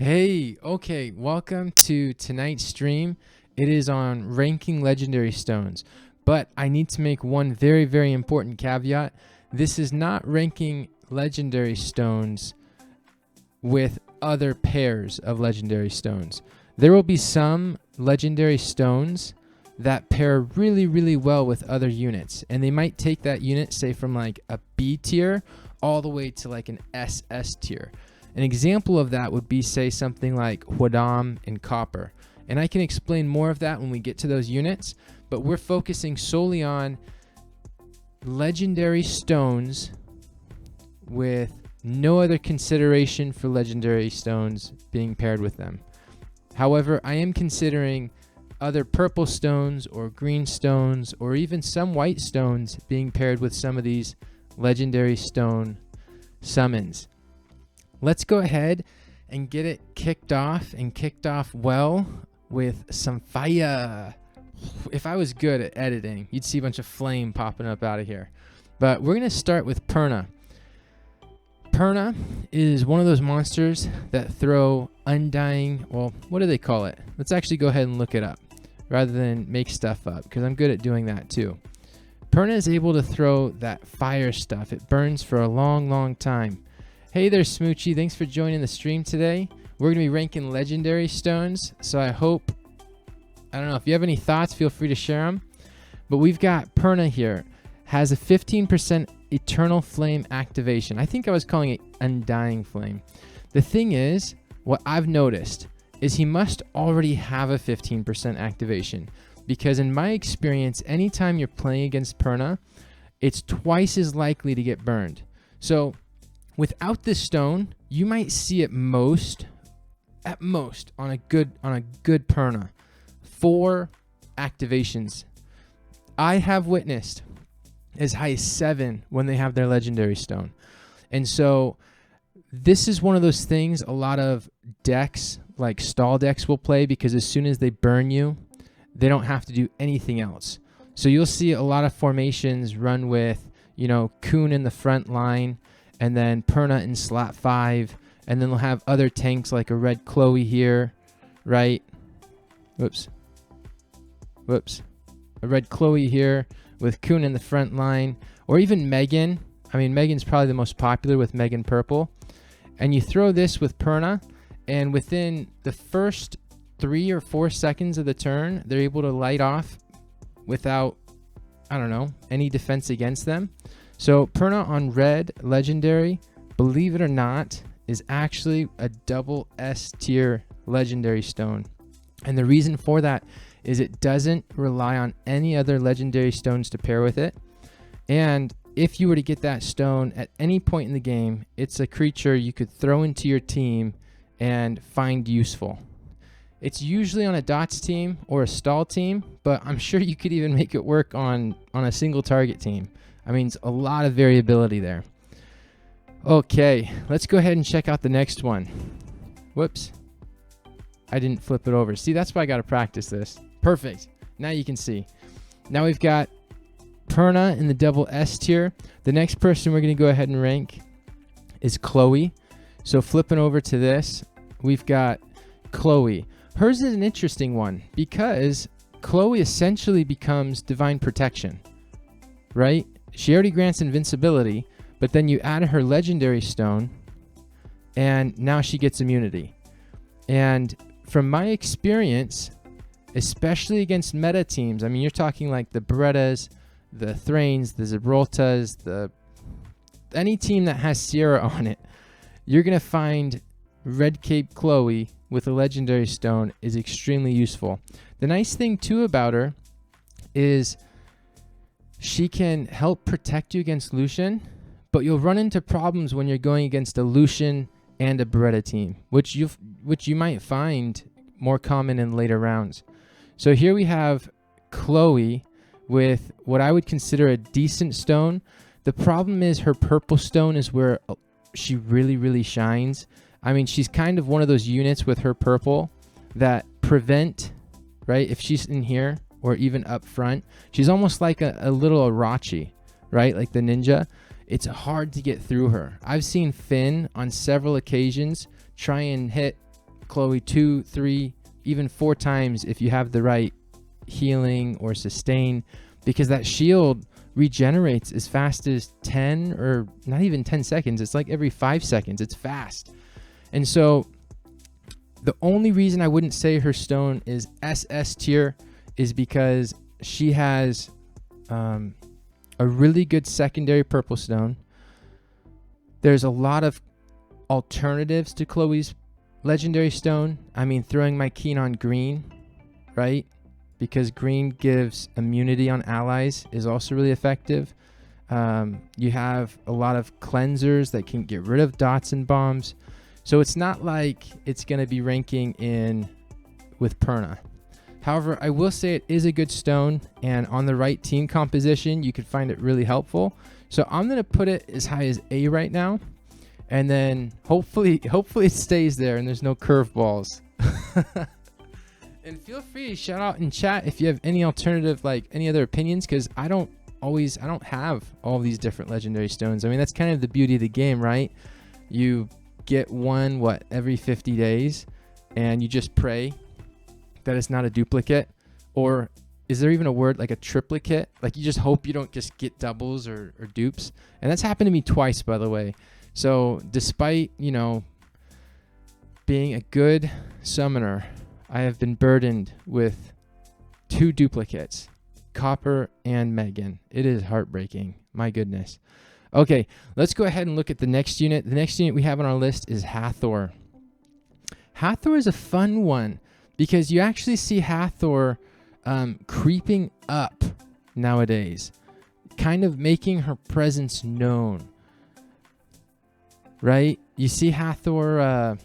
Hey, okay, welcome to tonight's stream. It is on ranking legendary stones, but I need to make one very, very important caveat. This is not ranking legendary stones with other pairs of legendary stones. There will be some legendary stones that pair really, really well with other units, and they might take that unit, say, from like a B tier all the way to like an SS tier. An example of that would be, say, something like Hwadam in copper. And I can explain more of that when we get to those units, but we're focusing solely on legendary stones with no other consideration for legendary stones being paired with them. However, I am considering other purple stones or green stones or even some white stones being paired with some of these legendary stone summons. Let's go ahead and get it kicked off, and kicked off well with some fire. If I was good at editing, you'd see a bunch of flame popping up out of here. But we're going to start with Perna. Perna is one of those monsters that throw undying, well, what do they call it? Let's actually go ahead and look it up rather than make stuff up, because I'm good at doing that too. Perna is able to throw that fire stuff. It burns for a long, long time. Hey there, Smoochy. Thanks for joining the stream today. We're going to be ranking legendary stones, so I hope, I don't know, if you have any thoughts, feel free to share them. But we've got Perna here. Has a 15% Eternal Flame activation. I think I was calling it Undying Flame. The thing is, what I've noticed is he must already have a 15% activation, because in my experience, anytime you're playing against Perna, it's twice as likely to get burned. So without this stone, you might see at most on a good Perna, 4 activations. I have witnessed as high as 7 when they have their legendary stone. And so this is one of those things a lot of decks, like stall decks, will play, because as soon as they burn you, they don't have to do anything else. So you'll see a lot of formations run with, Khmun in the front line, and then Perna in slot 5, and then they'll have other tanks like a red Chloe here, right? Whoops. A red Chloe here with Khmun in the front line, or even Megan. I mean, Megan's probably the most popular with Megan Purple. And you throw this with Perna, and within the first 3 or 4 seconds of the turn, they're able to light off without, any defense against them. So Perna on red legendary, believe it or not, is actually a double S tier legendary stone. And the reason for that is it doesn't rely on any other legendary stones to pair with it. And if you were to get that stone at any point in the game, it's a creature you could throw into your team and find useful. It's usually on a dots team or a stall team, but I'm sure you could even make it work on a single target team. I mean, it's a lot of variability there. Okay, let's go ahead and check out the next one. Whoops. I didn't flip it over. See, that's why I got to practice this. Perfect. Now you can see. Now we've got Perna in the double S tier. The next person we're going to go ahead and rank is Chloe. So flipping over to this, we've got Chloe. Hers is an interesting one, because Chloe essentially becomes divine protection, right? She already grants invincibility, but then you add her legendary stone, and now she gets immunity. And from my experience, especially against meta teams, I mean, you're talking like the Berettas, the Thrains, the Gibraltas, any team that has Seara on it, you're going to find Red Cape Chloe with a legendary stone is extremely useful. The nice thing too about her is she can help protect you against Lucian, but you'll run into problems when you're going against a Lucian and a Beretta team, which you might find more common in later rounds. So here we have Chloe with what I would consider a decent stone. The problem is her purple stone is where she really, really shines. I mean, she's kind of one of those units with her purple that prevent, right? If she's in here or even up front, she's almost like a little Arachi, right? Like the ninja. It's hard to get through her. I've seen Finn on several occasions try and hit Chloe 2, 3, even 4 times if you have the right healing or sustain, because that shield regenerates as fast as 10 or not even 10 seconds. It's like every 5 seconds. It's fast. And so the only reason I wouldn't say her stone is SS tier is because she has a really good secondary purple stone. There's a lot of alternatives to Chloe's legendary stone. I mean, throwing my keen on green, right? Because green gives immunity on allies is also really effective. You have a lot of cleansers that can get rid of dots and bombs. So it's not like it's going to be ranking in with Perna. However, I will say it is a good stone, and on the right team composition, you could find it really helpful. So I'm going to put it as high as A right now, and then hopefully it stays there and there's no curveballs. And feel free to shout out in chat if you have any alternative, like any other opinions, because I don't have all these different legendary stones. I mean, that's kind of the beauty of the game, right? You get one every 50 days, and you just pray that it's not a duplicate, or is there even a word like a triplicate? Like you just hope you don't just get doubles or dupes. And that's happened to me twice, by the way. So despite, you know, being a good summoner, I have been burdened with 2 duplicates, Copper and Megan. It is heartbreaking. My goodness. Okay, let's go ahead and look at the next unit. The next unit we have on our list is Hathor. Hathor is a fun one because you actually see Hathor creeping up nowadays, kind of making her presence known, right? You see Hathor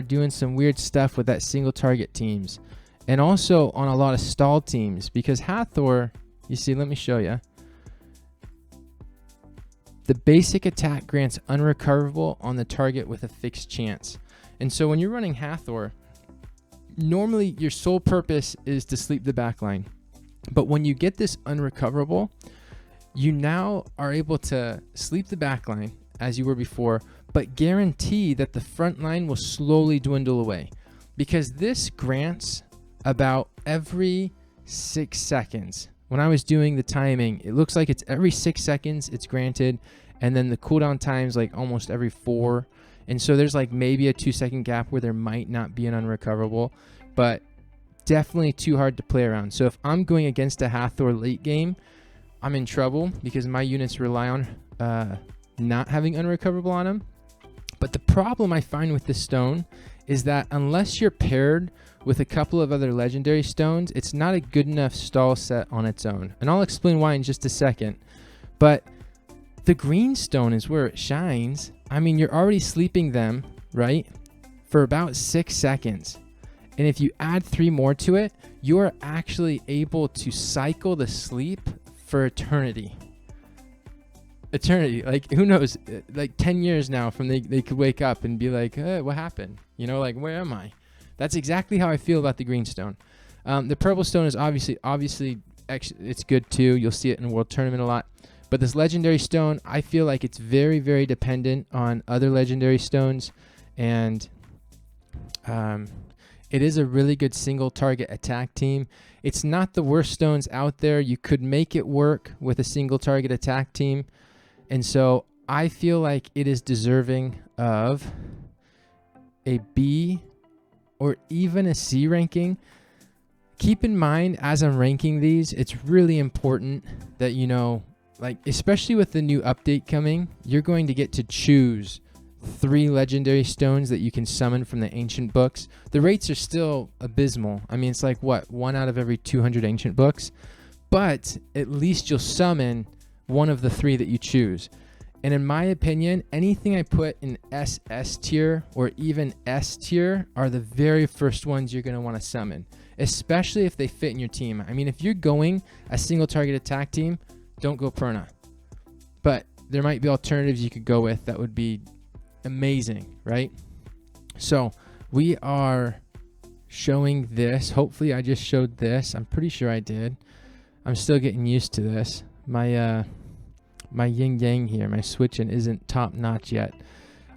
doing some weird stuff with that single target teams, and also on a lot of stall teams, because Hathor, you see, let me show you. The basic attack grants unrecoverable on the target with a fixed chance. And so when you're running Hathor, normally your sole purpose is to sleep the backline. But when you get this unrecoverable, you now are able to sleep the backline as you were before, but guarantee that the front line will slowly dwindle away, because this grants about every 6 seconds. When I was doing the timing, it looks like it's every 6 seconds it's granted, and then the cooldown time's like almost every 4. And so there's like maybe a 2-second gap where there might not be an unrecoverable, but definitely too hard to play around. So if I'm going against a Hathor late game, I'm in trouble because my units rely on not having unrecoverable on them. But the problem I find with this stone is that unless you're paired with a couple of other legendary stones, it's not a good enough stall set on its own. And I'll explain why in just a second. But the green stone is where it shines. I mean, you're already sleeping them, right, for about 6 seconds. And if you add 3 more to it, you're actually able to cycle the sleep for eternity. Eternity, like who knows, like 10 years now from they could wake up and be like, what happened? You know, like, where am I? That's exactly how I feel about the green stone. The purple stone is obviously it's good too. You'll see it in World Tournament a lot. But this legendary stone, I feel like it's very, very dependent on other legendary stones. And it is a really good single target attack team. It's not the worst stones out there. You could make it work with a single target attack team. And so I feel like it is deserving of a B or even a C ranking. Keep in mind, as I'm ranking these, it's really important that, you know, like, especially with the new update coming, you're going to get to choose 3 legendary stones that you can summon from the ancient books. The rates are still abysmal. I mean, it's like, what, 1 out of every 200 ancient books? But at least you'll summon one of the 3 that you choose. And in my opinion, anything I put in SS tier or even S tier are the very first ones you're going to want to summon, especially if they fit in your team. I mean, if you're going a single target attack team, don't go Perna. But there might be alternatives you could go with that would be amazing, right? So we are showing this. Hopefully I just showed this. I'm pretty sure I did. I'm still getting used to this. My yin yang here, my switching isn't top notch yet.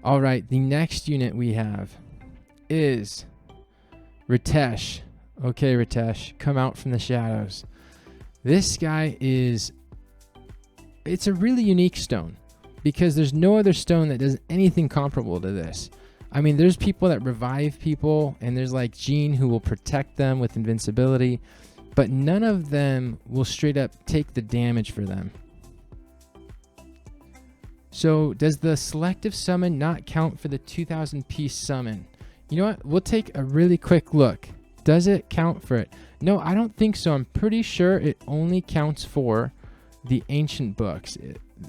All right, the next unit we have is Ritesh. Okay, Ritesh, come out from the shadows. This guy is, it's a really unique stone because there's no other stone that does anything comparable to this. I mean, there's people that revive people, and there's like Jean who will protect them with invincibility, but none of them will straight up take the damage for them. So does the selective summon not count for the 2,000 piece summon? You know what? We'll take a really quick look. Does it count for it? No, I don't think so. I'm pretty sure it only counts for the ancient books.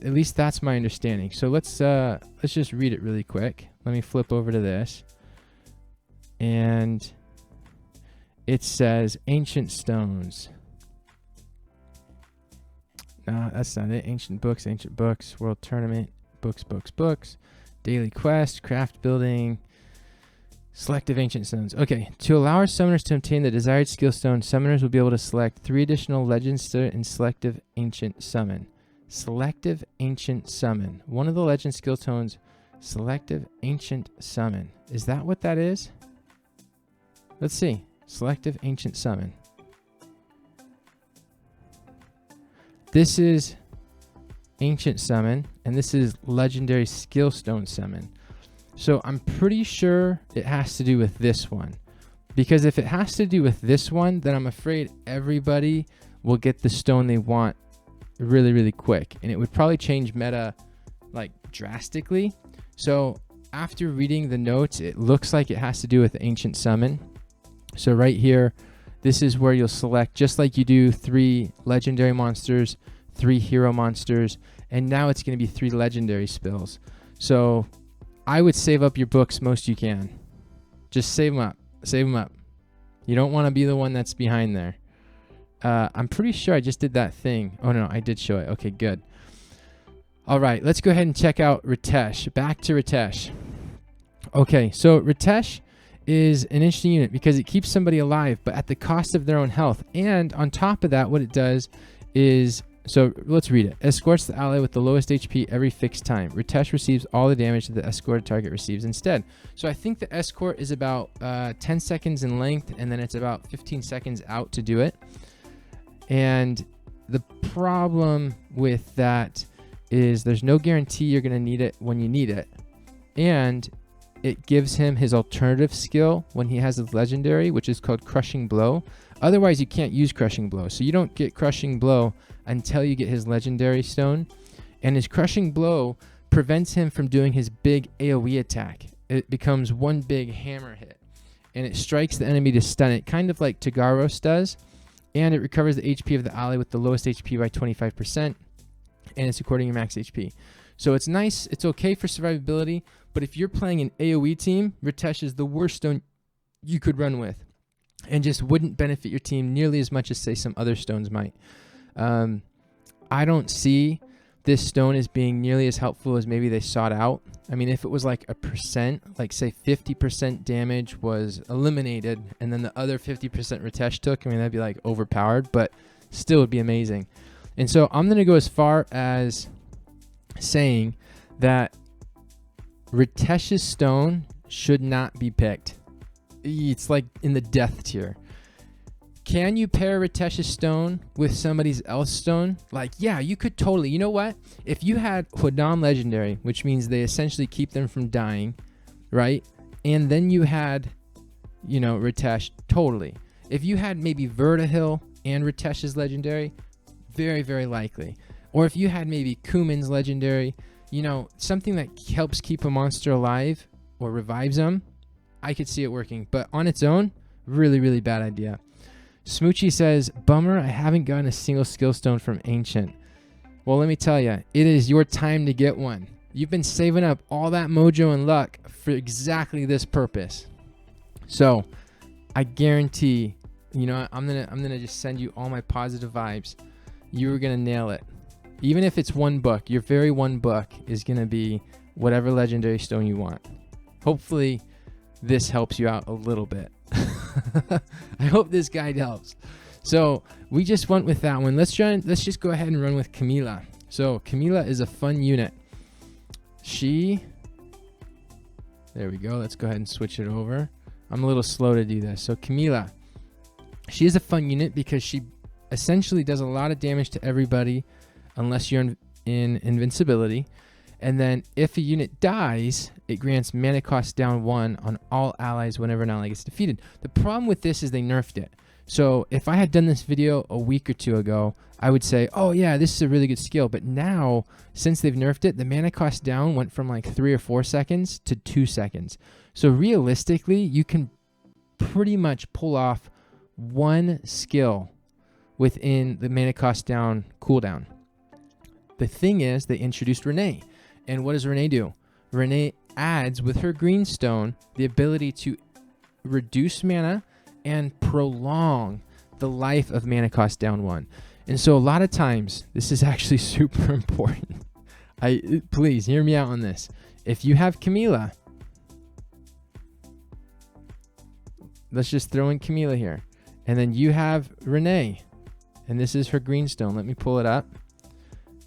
At least that's my understanding. So let's just read it really quick. Let me flip over to this. And it says ancient stones. No, that's not it. Ancient books, world tournament, books, daily quest, craft building, selective ancient stones. Okay, to allow our summoners to obtain the desired skill stone, summoners will be able to select 3 additional legends in selective ancient summon. Selective ancient summon. One of the legend skill stones, selective ancient summon. Is that what that is? Let's see. Selective ancient summon. This is ancient summon, and this is legendary skill stone summon. So I'm pretty sure it has to do with this one, because if it has to do with this one, then I'm afraid everybody will get the stone they want really, really quick, and it would probably change meta like drastically. So after reading the notes, it looks like it has to do with ancient summon. So right here, this is where you'll select, just like you do 3 legendary monsters, 3 hero monsters, and now it's going to be 3 legendary spells. So I would save up your books most you can. Just save them up. Save them up. You don't want to be the one that's behind there. I'm pretty sure I just did that thing. Oh, no, I did show it. Okay, good. All right, let's go ahead and check out Ritesh. Back to Ritesh. Okay, so Ritesh is an interesting unit because it keeps somebody alive, but at the cost of their own health. And on top of that, what it does is, so let's read it. Escorts the ally with the lowest HP every fixed time. Ritesh receives all the damage that the escorted target receives instead. So I think the escort is about 10 seconds in length, and then it's about 15 seconds out to do it. And the problem with that is there's no guarantee you're going to need it when you need it. And it gives him his alternative skill when he has his legendary, which is called Crushing Blow. Otherwise, you can't use Crushing Blow. So you don't get Crushing Blow until you get his legendary stone. And his Crushing Blow prevents him from doing his big AoE attack. It becomes one big hammer hit. And it strikes the enemy to stun it, kind of like Tagaros does. And it recovers the HP of the ally with the lowest HP by 25%. And it's according to your max HP. So it's nice. It's okay for survivability. But if you're playing an AoE team, Ritesh is the worst stone you could run with, and just wouldn't benefit your team nearly as much as, say, some other stones might. I don't see this stone as being nearly as helpful as maybe they sought out. I mean, if it was like a percent, like say 50% damage was eliminated, and then the other 50% Ritesh took, I mean, that'd be like overpowered, but still would be amazing. And so I'm going to go as far as saying that Ritesh's stone should not be picked. It's like in the death tier. Can you pair Ritesh's stone with somebody else's stone? Like, yeah, you could totally. You know what? If you had Hwadam legendary, which means they essentially keep them from dying, right? And then you had, you know, Ritesh, totally. If you had maybe Verdehile and Ritesh's legendary, very, very likely. Or if you had maybe Khmun's legendary, you know, something that helps keep a monster alive or revives them, I could see it working. But on its own, really, really bad idea. Smoochie says, bummer, I haven't gotten a single skill stone from Ancient. Well, let me tell you, it is your time to get one. You've been saving up all that mojo and luck for exactly this purpose. So I guarantee, you know, I'm gonna just send you all my positive vibes. You're gonna nail it. Even if it's one book, your very one book is going to be whatever legendary stone you want. Hopefully, this helps you out a little bit. I hope this guide helps. So, we just went with that one. Let's just go ahead and run with Camilla. So, Camilla is a fun unit. She There we go. Let's go ahead and switch it over. I'm a little slow to do this. So Camilla, she is a fun unit because she essentially does a lot of damage to everybody unless you're in invincibility. And then if a unit dies, it grants mana cost down 1 on all allies whenever an ally gets defeated. The problem with this is they nerfed it. So if I had done this video a week or two ago, I would say, oh yeah, this is a really good skill. But now, since they've nerfed it, the mana cost down went from like 3 or 4 seconds to 2 seconds. So realistically, you can pretty much pull off one skill within the mana cost down cooldown. The thing is, they introduced Renee. And what does Renee do? Renee adds with her green stone the ability to reduce mana and prolong the life of mana cost down 1. And so a lot of times, this is actually super important. Please hear me out on this. If you have Camilla, let's just throw in Camilla here. And then you have Renee, and this is her green stone. Let me pull it up.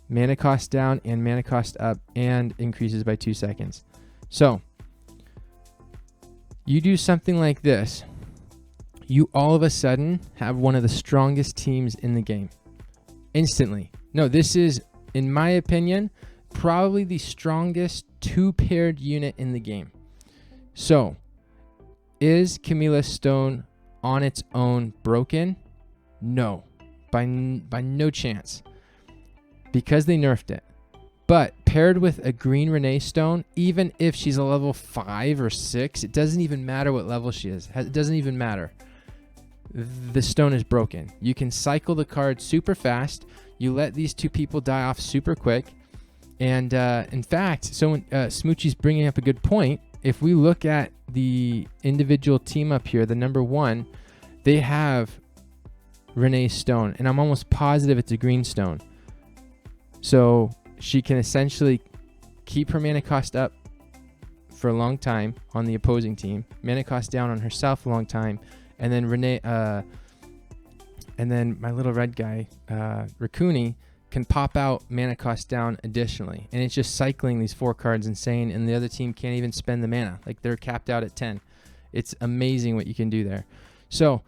Mana cost down and mana cost up and increases by 2 seconds. So you do something like this. You all of a sudden have one of the strongest teams in the game. Instantly. No, this is, in my opinion, probably the strongest 2-paired unit in the game. So, is Camilla's stone on its own broken? No. By no chance. Because they nerfed it. But paired with a green Renee stone, even if she's a level 5 or 6, it doesn't even matter what level she is. It doesn't even matter. The stone is broken. You can cycle the card super fast. You let these two people die off super quick. And in fact, so Smoochie's bringing up a good point. If we look at the individual team up here, the number 1, they have Renee's stone. And I'm almost positive it's a green stone. So she can essentially keep her mana cost up for a long time on the opposing team, mana cost down on herself a long time, and then Renee, and then my little red guy, Rakuni, can pop out mana cost down additionally. And it's just cycling these 4 cards insane, and the other team can't even spend the mana. Like, they're capped out at 10. It's amazing what you can do there. So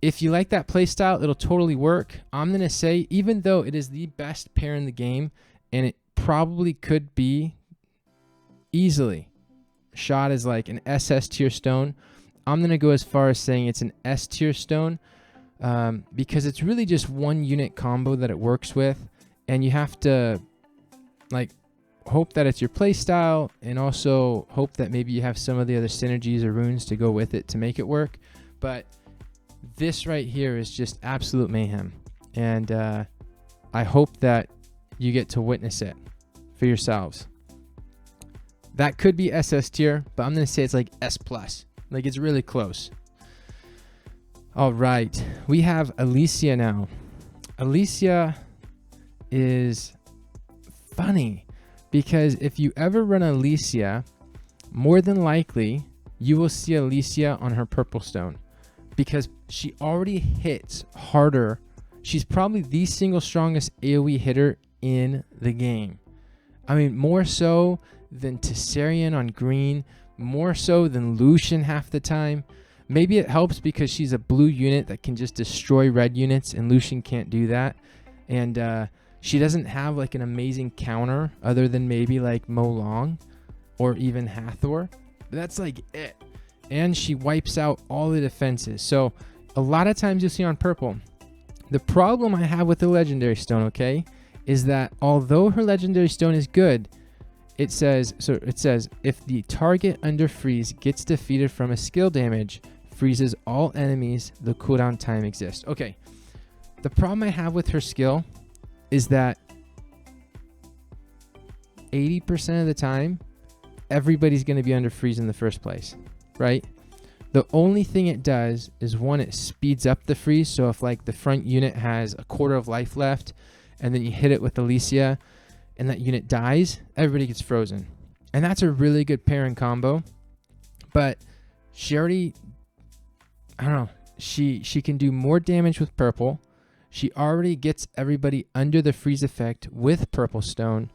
if you like that playstyle, it'll totally work. I'm going to say, even though it is the best pair in the game, and it probably could be easily shot as like an SS tier stone, I'm going to go as far as saying it's an S tier stone, because it's really just one unit combo that it works with, and you have to like hope that it's your playstyle, and also hope that maybe you have some of the other synergies or runes to go with it to make it work. But this right here is just absolute mayhem, and I hope that you get to witness it for yourselves. That could be SS tier, but I'm going to say it's like S+. Like, it's really close. All right, we have Alicia now. Alicia is funny because if you ever run Alicia, more than likely you will see Alicia on her purple stone, because she already hits harder. She's probably the single strongest AoE hitter in the game. I mean, more so than Tessarian on green, more so than Lucian half the time. Maybe it helps because she's a blue unit that can just destroy red units, and Lucian can't do that. And she doesn't have like an amazing counter other than maybe like Mei Hou Wang or even Hathor. But that's like it. And she wipes out all the defenses. So a lot of times you'll see on purple. The problem I have with the legendary stone, okay, is that although her legendary stone is good, it says if the target under freeze gets defeated from a skill damage, freezes all enemies, the cooldown time exists. Okay, the problem I have with her skill is that 80% of the time, everybody's going to be under freeze in the first place, right? The only thing it does is, one, it speeds up the freeze. So if like the front unit has a quarter of life left, and then you hit it with Alicia, and that unit dies, everybody gets frozen. And that's a really good pairing combo. But she already, I don't know, she can do more damage with purple. She already gets everybody under the freeze effect with purple stone.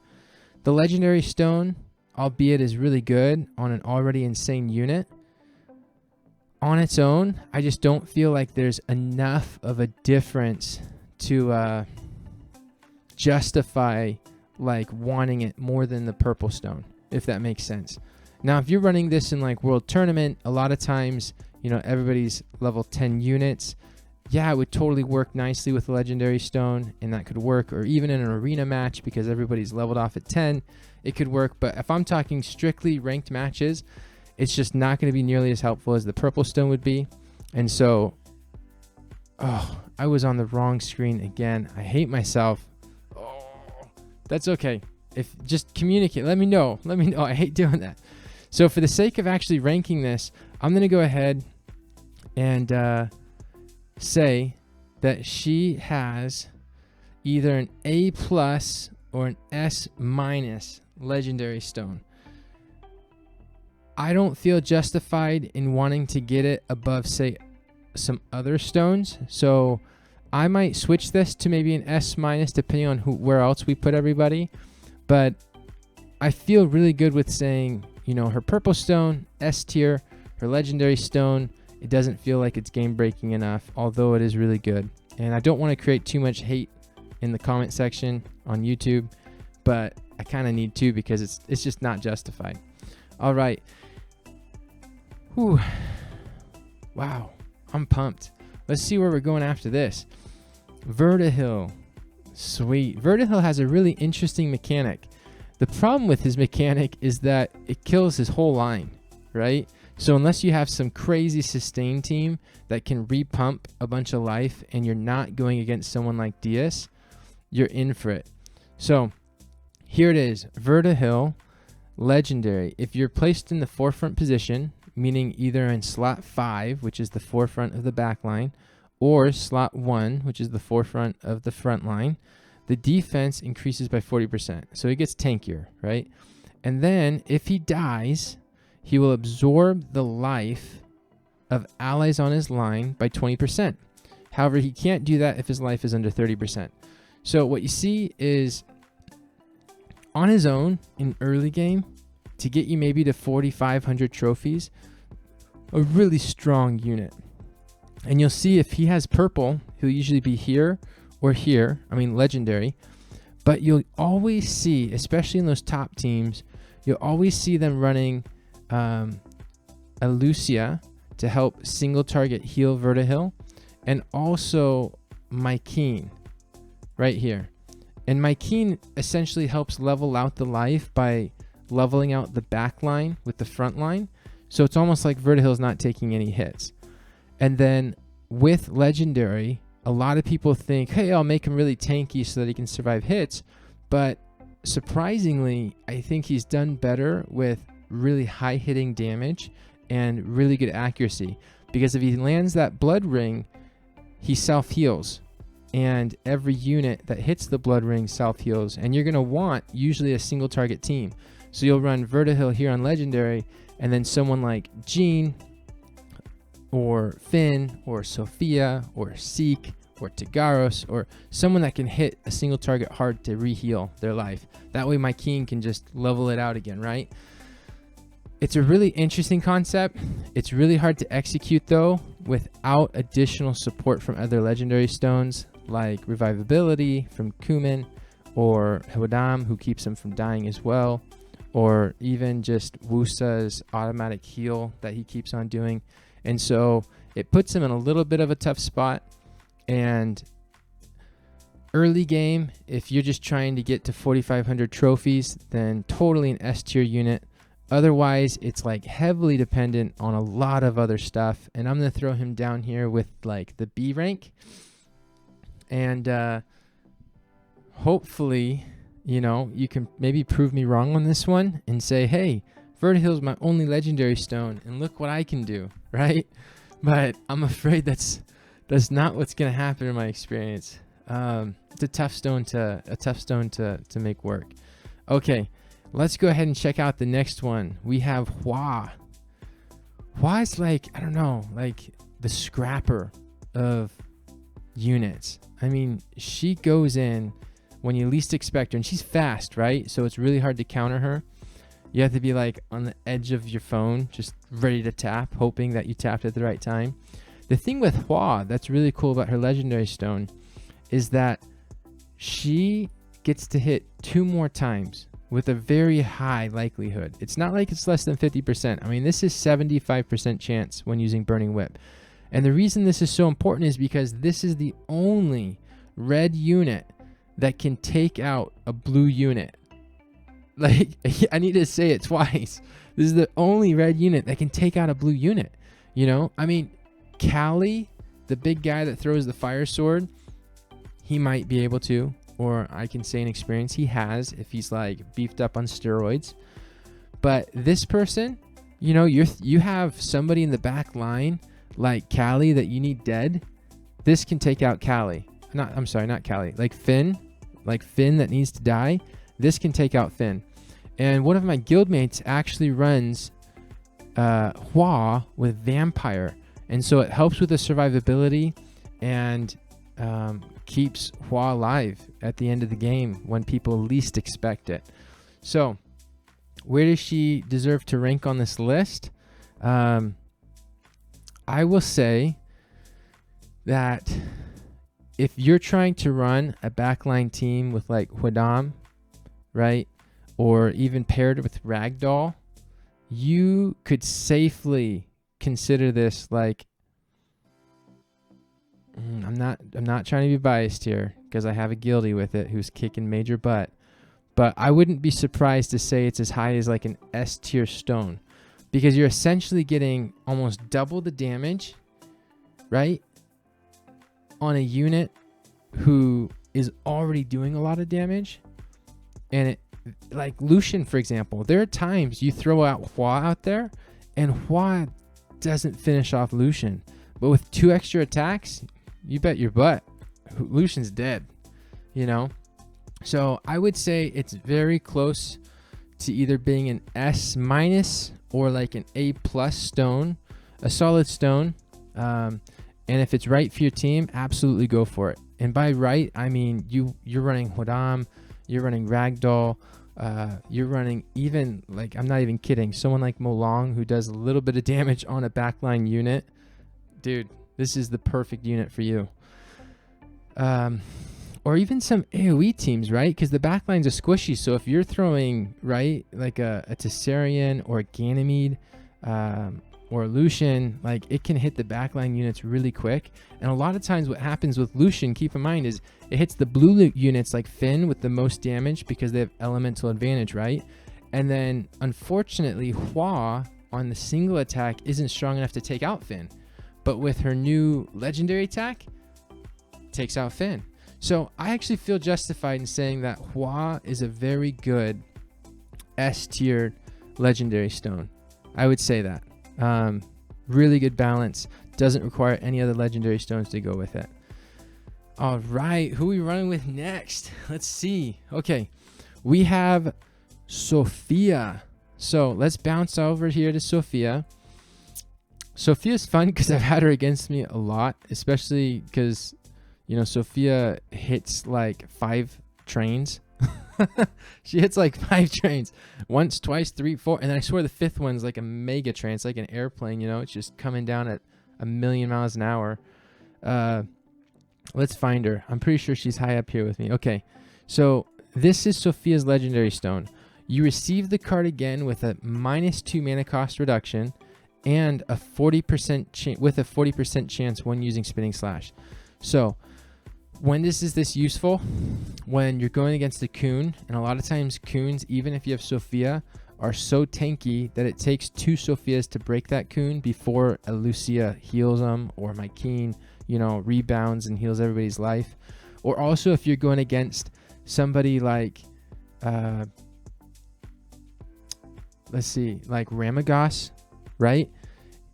The legendary stone albeit is really good on an already insane unit. On its own, I just don't feel like there's enough of a difference to justify like wanting it more than the purple stone, if that makes sense. Now, if you're running this in like World Tournament, a lot of times, you know, everybody's level 10 units. Yeah, it would totally work nicely with a legendary stone, and that could work. Or even in an arena match, because everybody's leveled off at 10, it could work. But if I'm talking strictly ranked matches, it's just not going to be nearly as helpful as the purple stone would be. And so, oh, I was on the wrong screen again. I hate myself. Oh, that's okay. If just communicate, let me know. Let me know. I hate doing that. So for the sake of actually ranking this, I'm going to go ahead and say that she has either an A+ or an S- legendary stone. I don't feel justified in wanting to get it above, say, some other stones. So I might switch this to maybe an S- depending on where else we put everybody. But I feel really good with saying, you know, her purple stone, S tier, her legendary stone, it doesn't feel like it's game breaking enough, although it is really good. And I don't want to create too much hate in the comment section on YouTube, but I kind of need to because it's just not justified. All right. Whew. Wow. I'm pumped. Let's see where we're going after this. Verdehile. Sweet. Verdehile has a really interesting mechanic. The problem with his mechanic is that it kills his whole line, right? So unless you have some crazy sustain team that can repump a bunch of life and you're not going against someone like Diaz, you're in for it. So here it is. Verdehile, legendary. If you're placed in the forefront position, meaning either in slot 5, which is the forefront of the back line, or slot 1, which is the forefront of the front line, the defense increases by 40%. So he gets tankier, right? And then if he dies, he will absorb the life of allies on his line by 20%. However, he can't do that if his life is under 30%. So what you see is on his own in early game, to get you maybe to 4,500 trophies, a really strong unit. And you'll see if he has purple, he'll usually be here or here, I mean legendary, but you'll always see, especially in those top teams, you'll always see them running Alicia to help single target heal Verdehile, and also Mei Hou right here. And Mei Hou essentially helps level out the life by leveling out the back line with the front line, so it's almost like Verdehile's not taking any hits. And then with legendary, a lot of people think, hey, I'll make him really tanky so that he can survive hits. But surprisingly, I think he's done better with really high hitting damage and really good accuracy. Because if he lands that blood ring, he self-heals. And every unit that hits the blood ring self-heals. And you're going to want usually a single target team. So you'll run Verdehile here on legendary, and then someone like Jean, or Finn, or Sophia, or Sige, or Tagaros, or someone that can hit a single target hard to re-heal their life. That way my king can just level it out again, right? It's a really interesting concept. It's really hard to execute though without additional support from other legendary stones like revivability from Khmun, or Hwadam, who keeps him from dying as well, or even just Woosa's automatic heal that he keeps on doing. And so it puts him in a little bit of a tough spot. And early game, if you're just trying to get to 4,500 trophies, then totally an S tier unit. Otherwise, it's like heavily dependent on a lot of other stuff. And I'm going to throw him down here with like the B rank. And hopefully, you know, you can maybe prove me wrong on this one and say, hey, Verdehile's my only legendary stone, and look what I can do, right? But I'm afraid that's not what's going to happen in my experience. It's a tough stone to make work. Okay, let's go ahead and check out the next one. We have Hwa. Hwa is like, I don't know, like the scrapper of units. I mean, she goes in when you least expect her, and she's fast, right? So it's really hard to counter her. You have to be like on the edge of your phone, just ready to tap, hoping that you tapped at the right time. The thing with Hwa that's really cool about her legendary stone is that she gets to hit 2 more times with a very high likelihood. It's not like it's less than 50%. I mean, this is 75% chance when using Burning Whip. And the reason this is so important is because this is the only red unit that can take out a blue unit. Like, I need to say it twice. This is the only red unit that can take out a blue unit. You know, I mean, Callie, the big guy that throws the fire sword, he might be able to, or I can say in experience he has if he's like beefed up on steroids. But this person, you know, you have somebody in the back line like Callie that you need dead. This can take out Callie. Not Callie. Like Finn that needs to die. This can take out Finn. And one of my guildmates actually runs Hwa with Vampire. And so it helps with the survivability and keeps Hwa alive at the end of the game when people least expect it. So where does she deserve to rank on this list? I will say that if you're trying to run a backline team with like Hwadam, right, or even paired with Ragdoll, you could safely consider this like, I'm not trying to be biased here because I have a guildie with it who's kicking major butt, but I wouldn't be surprised to say it's as high as like an S tier stone, because you're essentially getting almost double the damage, right, on a unit who is already doing a lot of damage. And it, like Lucian, for example, there are times you throw out Hwa out there and Hwa doesn't finish off Lucian, but with 2 extra attacks, you bet your butt Lucian's dead, you know. So I would say it's very close to either being an S- or like an A+ stone, a solid stone. And if it's right for your team, absolutely go for it. And by right, I mean you're running Hwadam, you're running Ragdoll, you're running even, like, I'm not even kidding, someone like Molong who does a little bit of damage on a backline unit. Dude, this is the perfect unit for you. Or even some AoE teams, right? Because the backlines are squishy. So if you're throwing, right, like a Tessarian or a Ganymede or Lucian, like it can hit the backline units really quick. And a lot of times what happens with Lucian, keep in mind, is it hits the blue units like Finn with the most damage because they have elemental advantage, right? And then unfortunately Hwa on the single attack isn't strong enough to take out Finn. But with her new legendary attack, takes out Finn. So I actually feel justified in saying that Hwa is a very good S-tier legendary stone. I would say that. Really good balance. Doesn't require any other legendary stones to go with it. All right, who are we running with next? Let's see. Okay, we have Sophia. So let's bounce over here to Sophia. Sophia's fun because I've had her against me a lot, especially because, you know, Sophia hits like 5 trains. She hits like 5 trains. Once, twice, 3, 4. And then I swear the 5th one's like a mega train. It's like an airplane, you know. It's just coming down at 1,000,000 miles an hour. Let's find her. I'm pretty sure she's high up here with me. Okay. So this is Sophia's legendary stone. You receive the card again with a -2 mana cost reduction and a 40% with a 40% chance when using Spinning Slash. So when is this useful? When you're going against a Khmun, and a lot of times Khuns, even if you have Sophia, are so tanky that it takes 2 Sophias to break that Khmun before a Lucia heals them, or my Keen, you know, rebounds and heals everybody's life. Or also if you're going against somebody like, let's see, like Ramagos, right?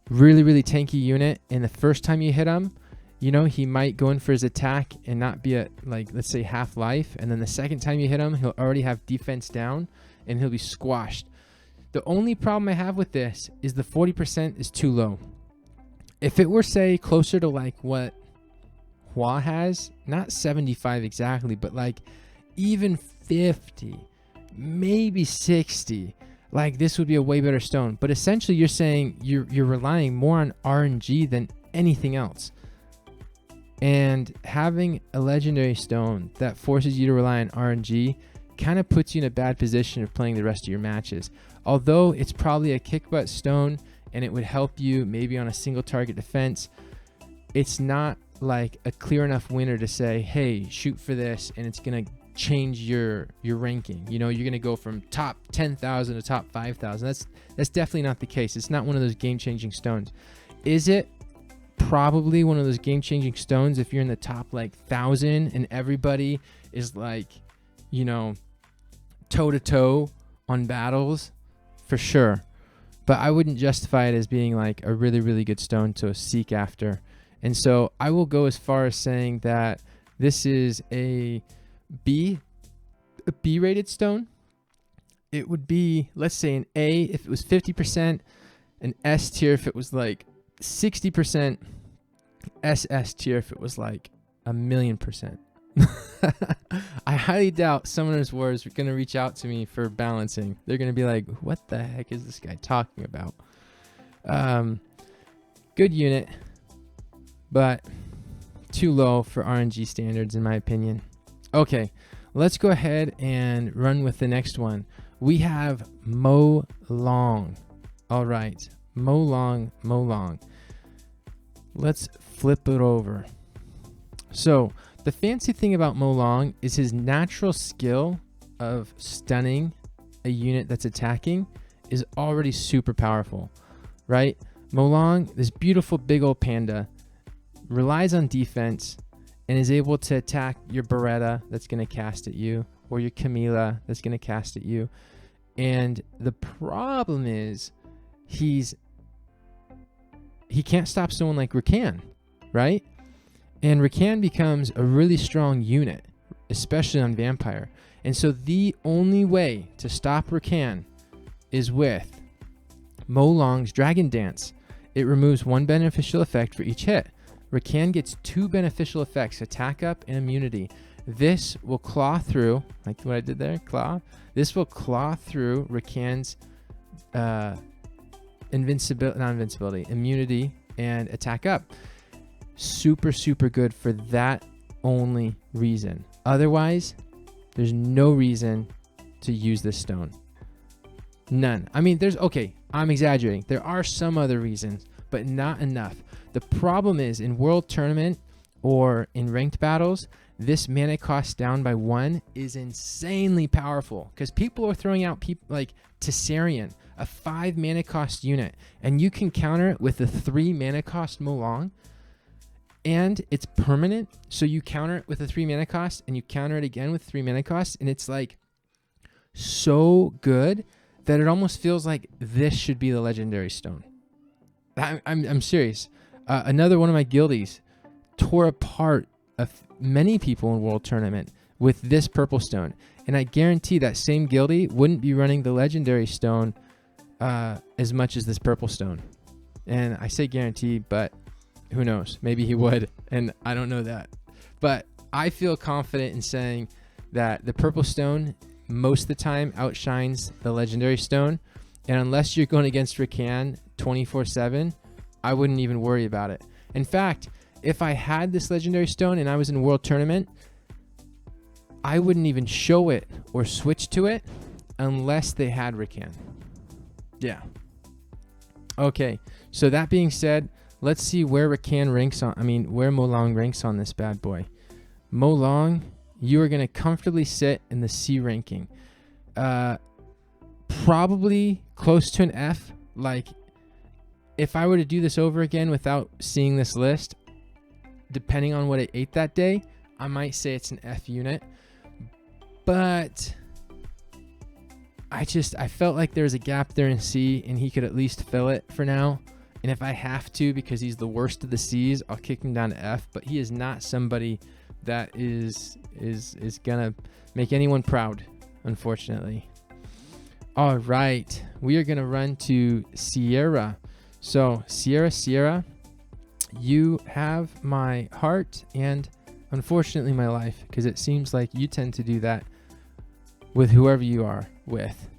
Really, really tanky unit. And the first time you hit him, you know, he might go in for his attack and not be at, like, let's say half life. And then the second time you hit him, he'll already have defense down and he'll be squashed. The only problem I have with this is the 40% is too low. If it were, say, closer to like what Hwa has, not 75 exactly, but like even 50, maybe 60, like this would be a way better stone. But essentially you're saying you're relying more on RNG than anything else. And having a legendary stone that forces you to rely on RNG kind of puts you in a bad position of playing the rest of your matches. Although it's probably a kick butt stone and it would help you maybe on a single target defense, it's not like a clear enough winner to say, hey, shoot for this and it's going to change your ranking. You know, you're going to go from top 10,000 to top 5,000. That's definitely not the case. It's not one of those game-changing stones. Is it? Probably one of those game-changing stones if you're in the top like 1,000 and everybody is like, you know, toe-to-toe on battles, for sure. But I wouldn't justify it as being like a really, really good stone to seek after. And so I will go as far as saying that this is a B-rated stone. It would be, let's say, an A if it was 50%, an S tier if it was like 60%, SS tier if it was like 1,000,000%. I highly doubt Summoner's Wars are going to reach out to me for balancing. They're going to be like, what the heck is this guy talking about? Good unit, but too low for RNG standards in my opinion. Okay, let's go ahead and run with the next one. We have Mo Long. All right, Mo Long. Let's flip it over. So the fancy thing about Mo Long is his natural skill of stunning a unit that's attacking is already super powerful, right? Mo Long, this beautiful big old panda, relies on defense and is able to attack your Beretta that's going to cast at you, or your Camilla that's going to cast at you. And the problem is he can't stop someone like Rakan, right? And Rakan becomes a really strong unit, especially on Vampire. And so the only way to stop Rakan is with Mo Long's Dragon Dance. It removes one beneficial effect for each hit. Rakan gets 2 beneficial effects, attack up and immunity. This will claw through, like what I did there, claw. This will claw through Rakan's immunity and attack up. Super, super good for that only reason. Otherwise, there's no reason to use this stone. None. I mean, I'm exaggerating. There are some other reasons, but not enough. The problem is in World Tournament or in ranked battles, this mana cost down by 1 is insanely powerful because people are throwing out like Tessarian, a 5 mana cost unit, and you can counter it with a 3 mana cost Mo Long, and it's permanent. So you counter it with a 3 mana cost and you counter it again with 3 mana cost, and it's like so good that it almost feels like this should be the legendary stone. I'm serious. Another one of my guildies tore apart many people in World Tournament with this purple stone, and I guarantee that same guildie wouldn't be running the legendary stone as much as this purple stone. And I say guarantee, but who knows? Maybe he would, and I don't know that. But I feel confident in saying that the purple stone most of the time outshines the legendary stone, and unless you're going against Rakan 24/7, I wouldn't even worry about it. In fact, if I had this legendary stone and I was in a World Tournament, I wouldn't even show it or switch to it unless they had Rakan. Yeah. Okay, so that being said, let's see where where Mo Long ranks on this bad boy. Mo Long, you are going to comfortably sit in the C ranking. Probably close to an F. Like, if I were to do this over again without seeing this list, depending on what I ate that day, I might say it's an F unit. But I felt like there was a gap there in C, and he could at least fill it for now. And if I have to, because he's the worst of the C's, I'll kick him down to F. But he is not somebody that is gonna make anyone proud, unfortunately. All right, we are gonna run to Seara. So Seara, you have my heart and unfortunately my life, because it seems like you tend to do that with whoever you are with.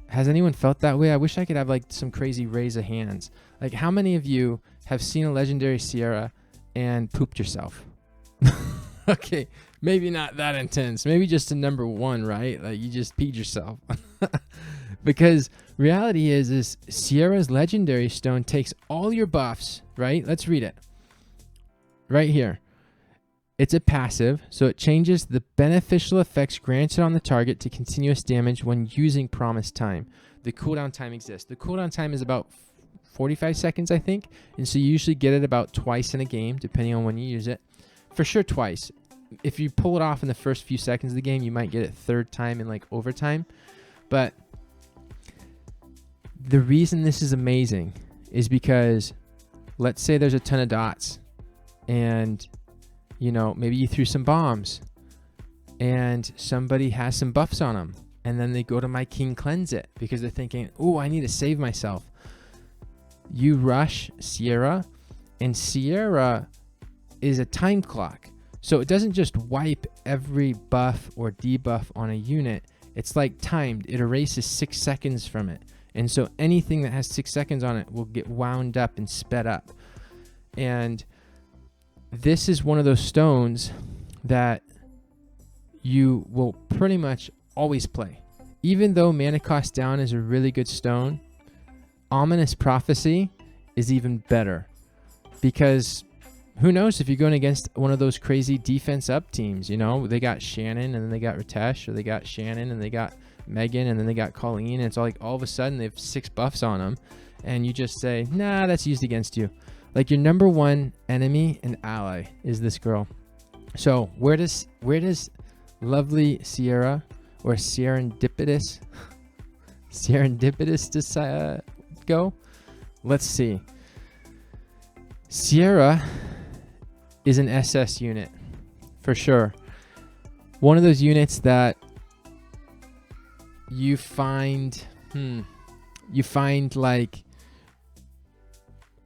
Has anyone felt that way? I wish I could have like some crazy raise of hands. Like, how many of you have seen a legendary Seara and pooped yourself? Okay, maybe not that intense. Maybe just a number 1, right? Like, you just peed yourself. Because reality is Seara's legendary stone takes all your buffs, right? Let's read it. Right here. It's a passive, so it changes the beneficial effects granted on the target to continuous damage when using promised time. The cooldown time exists. The cooldown time is about 45 seconds, I think. And so you usually get it about twice in a game, depending on when you use it. For sure, twice. If you pull it off in the first few seconds of the game, you might get it third time in like overtime. But the reason this is amazing is because let's say there's a ton of dots and, you know, maybe you threw some bombs and somebody has some buffs on them. And then they go to My King Cleanse It because they're thinking, oh, I need to save myself. You rush Seara, and Seara is a time clock. So it doesn't just wipe every buff or debuff on a unit. It's like timed. It erases 6 seconds from it. And so anything that has 6 seconds on it will get wound up and sped up. And this is one of those stones that you will pretty much always play. Even though Mana Cost Down is a really good stone, Ominous Prophecy is even better. Because who knows if you're going against one of those crazy defense up teams, you know? They got Shannon and then they got Ritesh, or they got Shannon and they got Megan and then they got Colleen, and it's like all of a sudden they have 6 buffs on them, and you just say, nah, that's used against you. Like, your number 1 enemy and ally is this girl. So where does lovely Seara or Serendipitous go? Let's see. Seara is an SS unit for sure. One of those units that you find like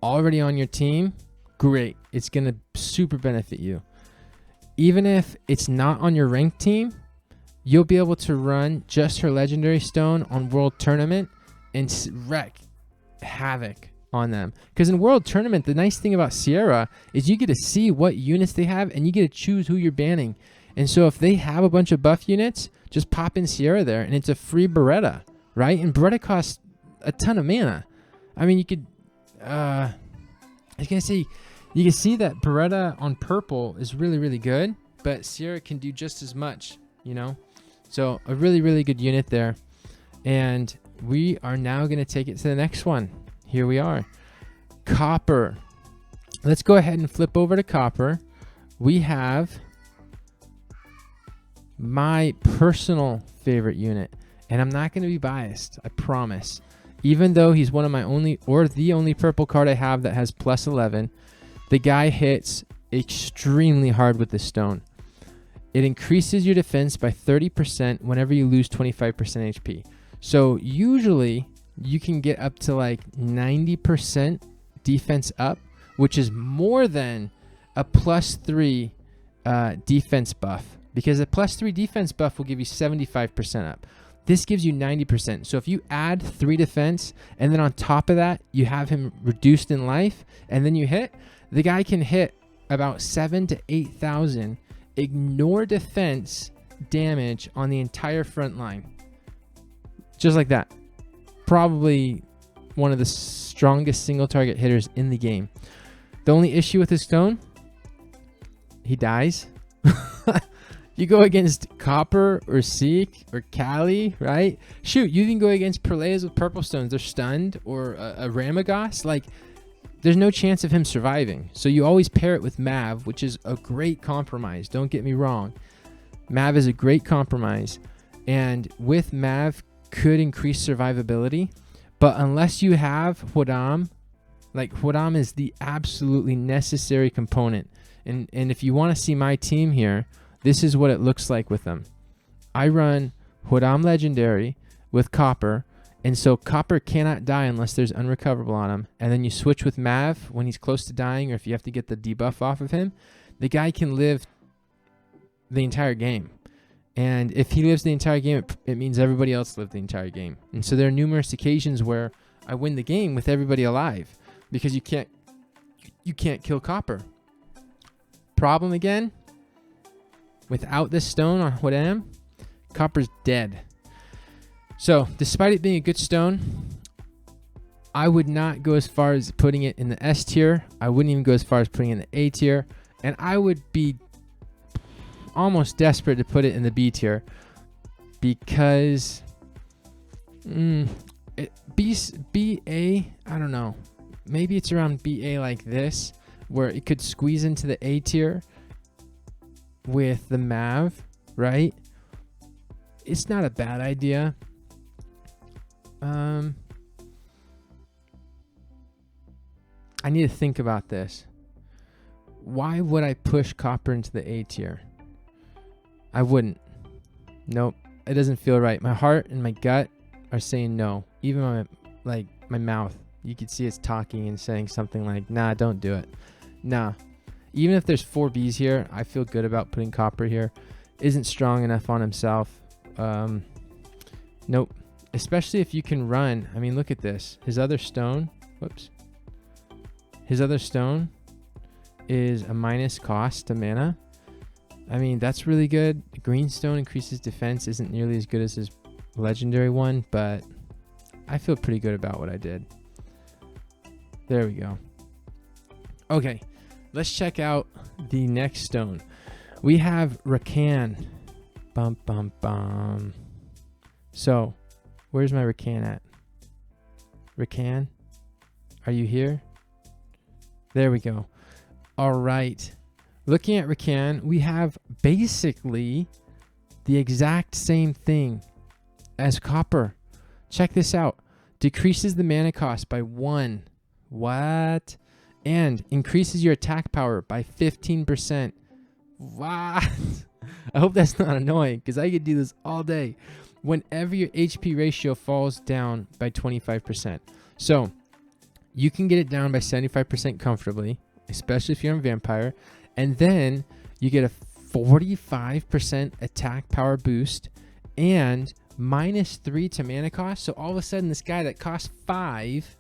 already on your team. Great. It's going to super benefit you. Even if it's not on your ranked team, you'll be able to run just her legendary stone on World Tournament and wreak havoc on them. Because in World Tournament, the nice thing about Seara is you get to see what units they have and you get to choose who you're banning. And so if they have a bunch of buff units, just pop in Seara there and it's a free Beretta, right? And Beretta costs a ton of mana. I mean, you could, I was going to say, you can see that Beretta on purple is really, really good, but Seara can do just as much, you know? So a really, really good unit there. And we are now going to take it to the next one. Here we are. Copper. Let's go ahead and flip over to Copper. We have my personal favorite unit. And I'm not going to be biased, I promise. Even though he's one of my only, or the only purple card I have that has plus 11, the guy hits extremely hard with this stone. It increases your defense by 30% whenever you lose 25% HP. So usually you can get up to like 90% defense up, which is more than a +3 defense buff, because a +3 defense buff will give you 75% up. This gives you 90%. So if you add 3 defense and then on top of that you have him reduced in life and then you hit, the guy can hit about 7,000 to 8,000 ignore defense damage on the entire front line. Just like that. Probably one of the strongest single target hitters in the game. The only issue with his stone, he dies. You go against Copper or Seek or Kali, right? Shoot, you can go against Prileas with purple stones. They're stunned, or a Ramagos. Like, there's no chance of him surviving. So you always pair it with Mav, which is a great compromise. Don't get me wrong. Mav is a great compromise. And with Mav could increase survivability. But unless you have Hwadam, like Hwadam is the absolutely necessary component. And if you want to see my team here, this is what it looks like with them. I run Hwadam Legendary with Copper, and so Copper cannot die unless there's unrecoverable on him. And then you switch with Mav when he's close to dying, or if you have to get the debuff off of him, the guy can live the entire game. And if he lives the entire game, it means everybody else lived the entire game. And so there are numerous occasions where I win the game with everybody alive because you can't kill copper. Problem again, without this stone on Hwadam, copper's dead. So despite it being a good stone, I would not go as far as putting it in the S tier. I wouldn't even go as far as putting it in the A tier. And I would be almost desperate to put it in the B tier because BA, I don't know. Maybe it's around BA like this where it could squeeze into the A tier with the Mav, right? It's not a bad idea. I need to think about this. Why would I push copper into the A tier? I wouldn't. Nope. It doesn't feel right. My heart and my gut are saying no. Even my mouth. You could see it's talking and saying something like, nah, don't do it. Nah. Even if there's 4 Bs here, I feel good about putting copper here. Isn't strong enough on himself. Nope. Especially if you can run. I mean, look at this. His other stone. Whoops. His other stone is a minus cost to mana. I mean, that's really good. Green stone increases defense. Isn't nearly as good as his legendary one, but I feel pretty good about what I did. There we go. Okay, let's check out the next stone. We have Rakan. Bum, bum, bum. So, where's my Rakan at? Rakan? Are you here? There we go. All right. Looking at Rakan, we have basically the exact same thing as copper. Check this out. Decreases the mana cost by 1. What? And increases your attack power by 15%. What? I hope that's not annoying because I could do this all day. Whenever your HP ratio falls down by 25%. So you can get it down by 75% comfortably, especially if you're on Vampire. And then you get a 45% attack power boost and -3 to mana cost. So all of a sudden, this guy that costs 5,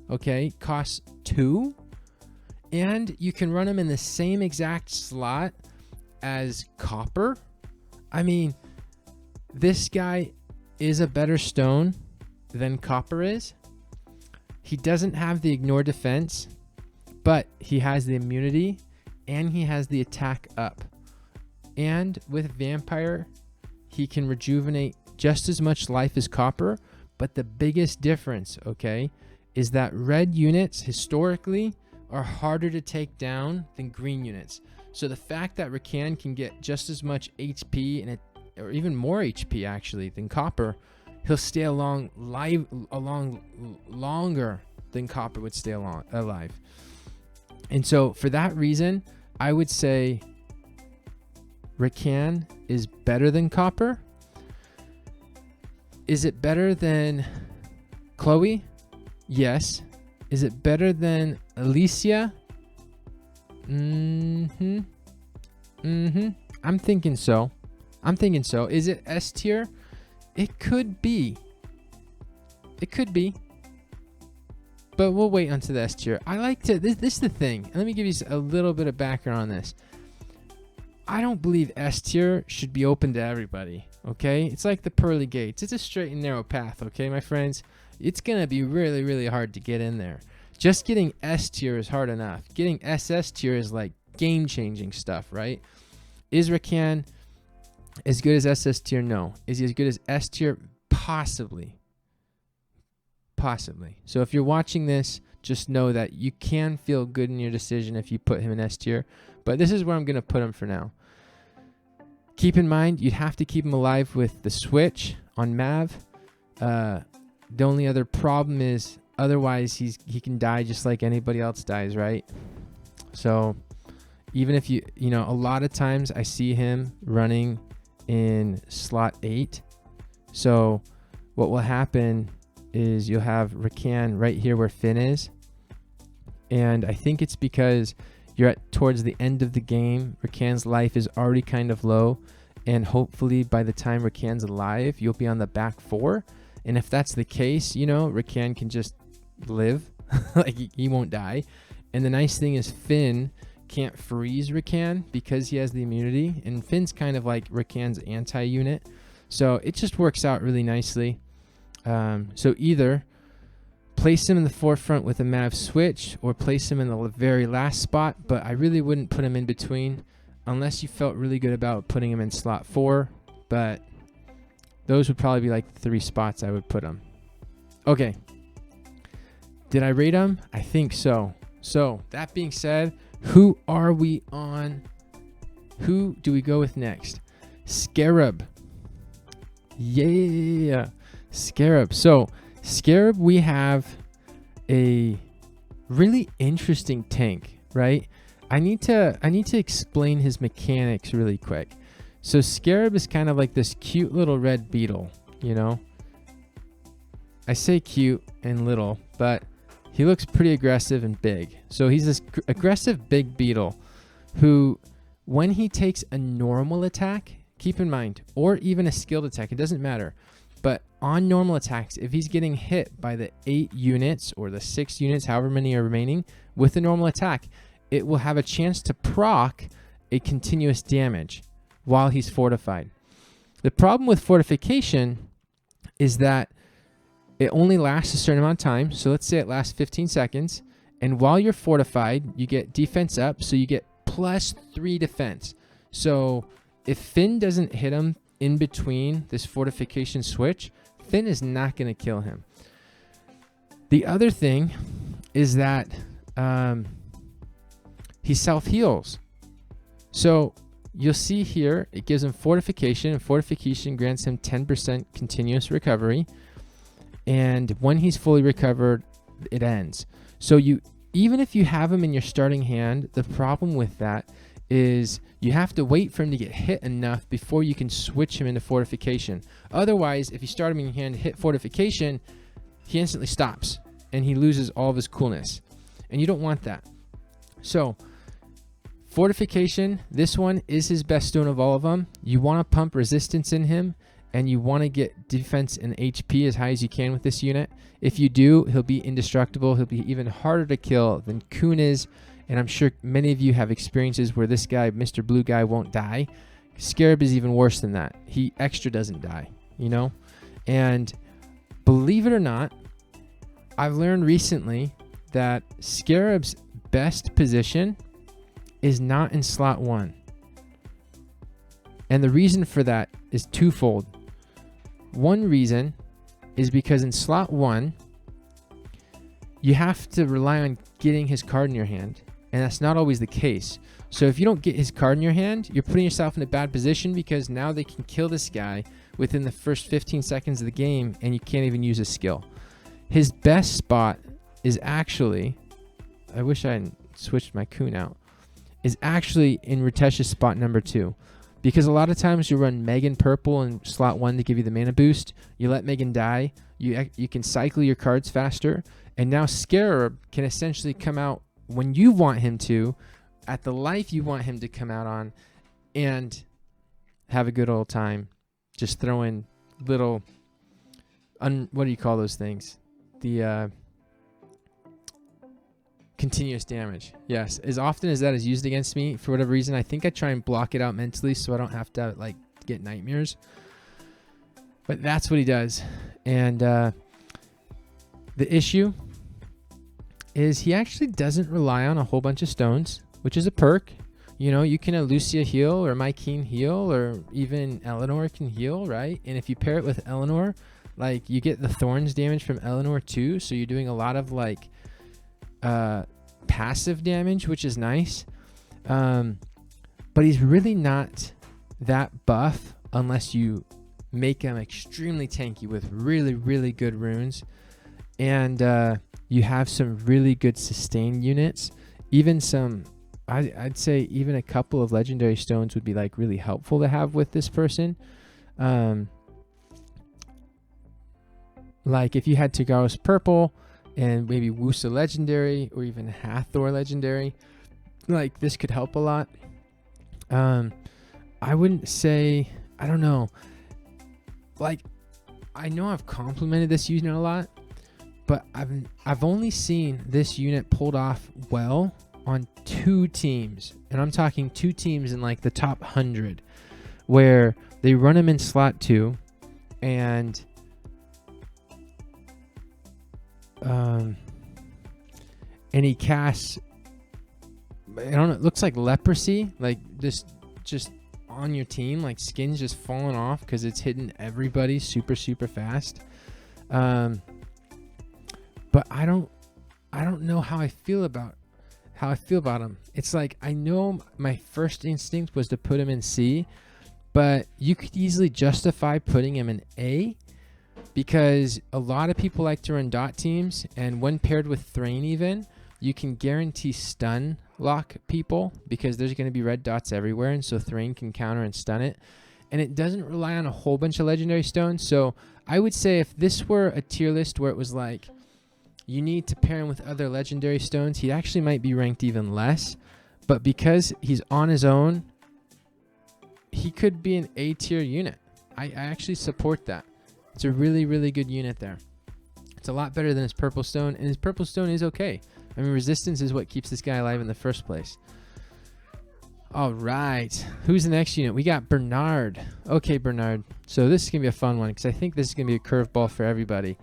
okay, costs 2. And you can run him in the same exact slot as copper. I mean, this guy is a better stone than copper is. He doesn't have the ignore defense, but he has the immunity and he has the attack up. And with Vampire, he can rejuvenate just as much life as copper, but the biggest difference, okay, is that red units historically are harder to take down than green units. So the fact that Rakan can get just as much HP and or even more HP actually than copper, he'll stay longer than copper would stay alive. And so for that reason, I would say Rakan is better than copper. Is it better than Chloe? Yes. Is it better than Alicia? I'm thinking so. Is it S tier? It could be. But we'll wait until the S tier. I like to, this is the thing. And let me give you a little bit of background on this. I don't believe S tier should be open to everybody, okay? It's like the pearly gates. It's a straight and narrow path, okay, my friends? It's going to be really, really hard to get in there. Just getting S tier is hard enough. Getting SS tier is like game-changing stuff, right? Is Rakan as good as SS tier? No. Is he as good as S tier? Possibly. So if you're watching this, just know that you can feel good in your decision if you put him in S tier. But this is where I'm going to put him for now. Keep in mind, you'd have to keep him alive with the switch on Mav. The only other problem is otherwise he can die just like anybody else dies, right? So even if you know, a lot of times I see him running in slot 8. So what will happen is you'll have Rakan right here where Finn is. And I think it's because you're towards the end of the game. Rakan's life is already kind of low. and hopefully by the time Rakan's alive, you'll be on the back 4. And if that's the case, you know, Rakan can just live. Like, he won't die. And the nice thing is Finn can't freeze Rakan because he has the immunity. And Finn's kind of like Rakan's anti-unit. So it just works out really nicely. So either place him in the forefront with a Mav switch or place him in the very last spot. But I really wouldn't put him in between unless you felt really good about putting him in slot 4. But those would probably be like the 3 spots I would put him. Okay. Did I rate him? I think so. So that being said, who are we on? Who do we go with next? Scarab. Yeah. Scarab. So Scarab, we have a really interesting tank, right? I need to explain his mechanics really quick. So Scarab is kind of like this cute little red beetle, you know? I say cute and little, but he looks pretty aggressive and big. So he's this aggressive big beetle who, when he takes a normal attack, keep in mind, or even a skilled attack, it doesn't matter. But on normal attacks, if he's getting hit by the 8 units or the 6 units, however many are remaining, with a normal attack, it will have a chance to proc a continuous damage while he's fortified. The problem with fortification is that it only lasts a certain amount of time. So let's say it lasts 15 seconds. And while you're fortified, you get defense up. So you get +3 defense. So if Finn doesn't hit him in between this fortification switch, Finn is not going to kill him. The other thing is that he self-heals. So you'll see here, it gives him fortification, and fortification grants him 10% continuous recovery. And when he's fully recovered, it ends. So even if you have him in your starting hand, the problem with that is you have to wait for him to get hit enough before you can switch him into fortification. Otherwise, if you start him in your hand, hit fortification, he instantly stops and he loses all of his coolness. And you don't want that. So fortification, this one is his best stone of all of them. You want to pump resistance in him, and you want to get defense and HP as high as you can with this unit. If you do, he'll be indestructible. He'll be even harder to kill than Khmun is. And I'm sure many of you have experiences where this guy, Mr. Blue Guy, won't die. Scarab is even worse than that. He extra doesn't die, you know? And believe it or not, I've learned recently that Scarab's best position is not in slot 1. And the reason for that is twofold. One reason is because in slot 1, you have to rely on getting his card in your hand, and that's not always the case. So if you don't get his card in your hand, you're putting yourself in a bad position because now they can kill this guy within the first 15 seconds of the game, and you can't even use his skill. His best spot is actually, I wish I hadn't switched my Khmun out, is actually in Ritesh's spot number 2. Because a lot of times you run Megan purple in slot 1 to give you the mana boost. You let Megan die. You can cycle your cards faster. And now Scarab can essentially come out when you want him to, at the life you want him to come out on, and have a good old time. Just throw in little, what do you call those things? The continuous damage. Yes, as often as that is used against me, for whatever reason, I think I try and block it out mentally so I don't have to like get nightmares. But that's what he does. And the issue is he actually doesn't rely on a whole bunch of stones, which is a perk. You know, you can Alicia heal, or Mei Hou Wang heal, or even Eleanor can heal, right? And if you pair it with Eleanor, like you get the thorns damage from Eleanor too, so you're doing a lot of like passive damage, which is nice. But he's really not that buff unless you make him extremely tanky with really, really good runes. And you have some really good sustain units. Even some, I'd say even a couple of legendary stones would be like really helpful to have with this person. Like if you had Tagaros purple and maybe Woosa legendary or even Hathor legendary, like this could help a lot. I wouldn't say, I don't know. Like, I know I've complimented this unit a lot, but I've only seen this unit pulled off well on 2 teams. And I'm talking 2 teams in like the top 100 where they run him in slot 2 and he casts, I don't know, it looks like leprosy, like just on your team, like skin's just falling off because it's hitting everybody super fast. But I don't know how I feel about him. It's like, I know my first instinct was to put him in C, but you could easily justify putting him in A because a lot of people like to run dot teams, and when paired with Thrain even, you can guarantee stun lock people because there's going to be red dots everywhere, and so Thrain can counter and stun it. And it doesn't rely on a whole bunch of legendary stones. So I would say if this were a tier list where it was like you need to pair him with other legendary stones, he actually might be ranked even less. But because he's on his own, he could be an A tier unit. I actually support that. It's a really good unit there. It's a lot better than his purple stone, and his purple stone is okay. I mean, resistance is what keeps this guy alive in the first place. All right. Who's the next unit? We got Bernard. Okay, Bernard. So this is going to be a fun one because I think this is going to be a curveball for everybody.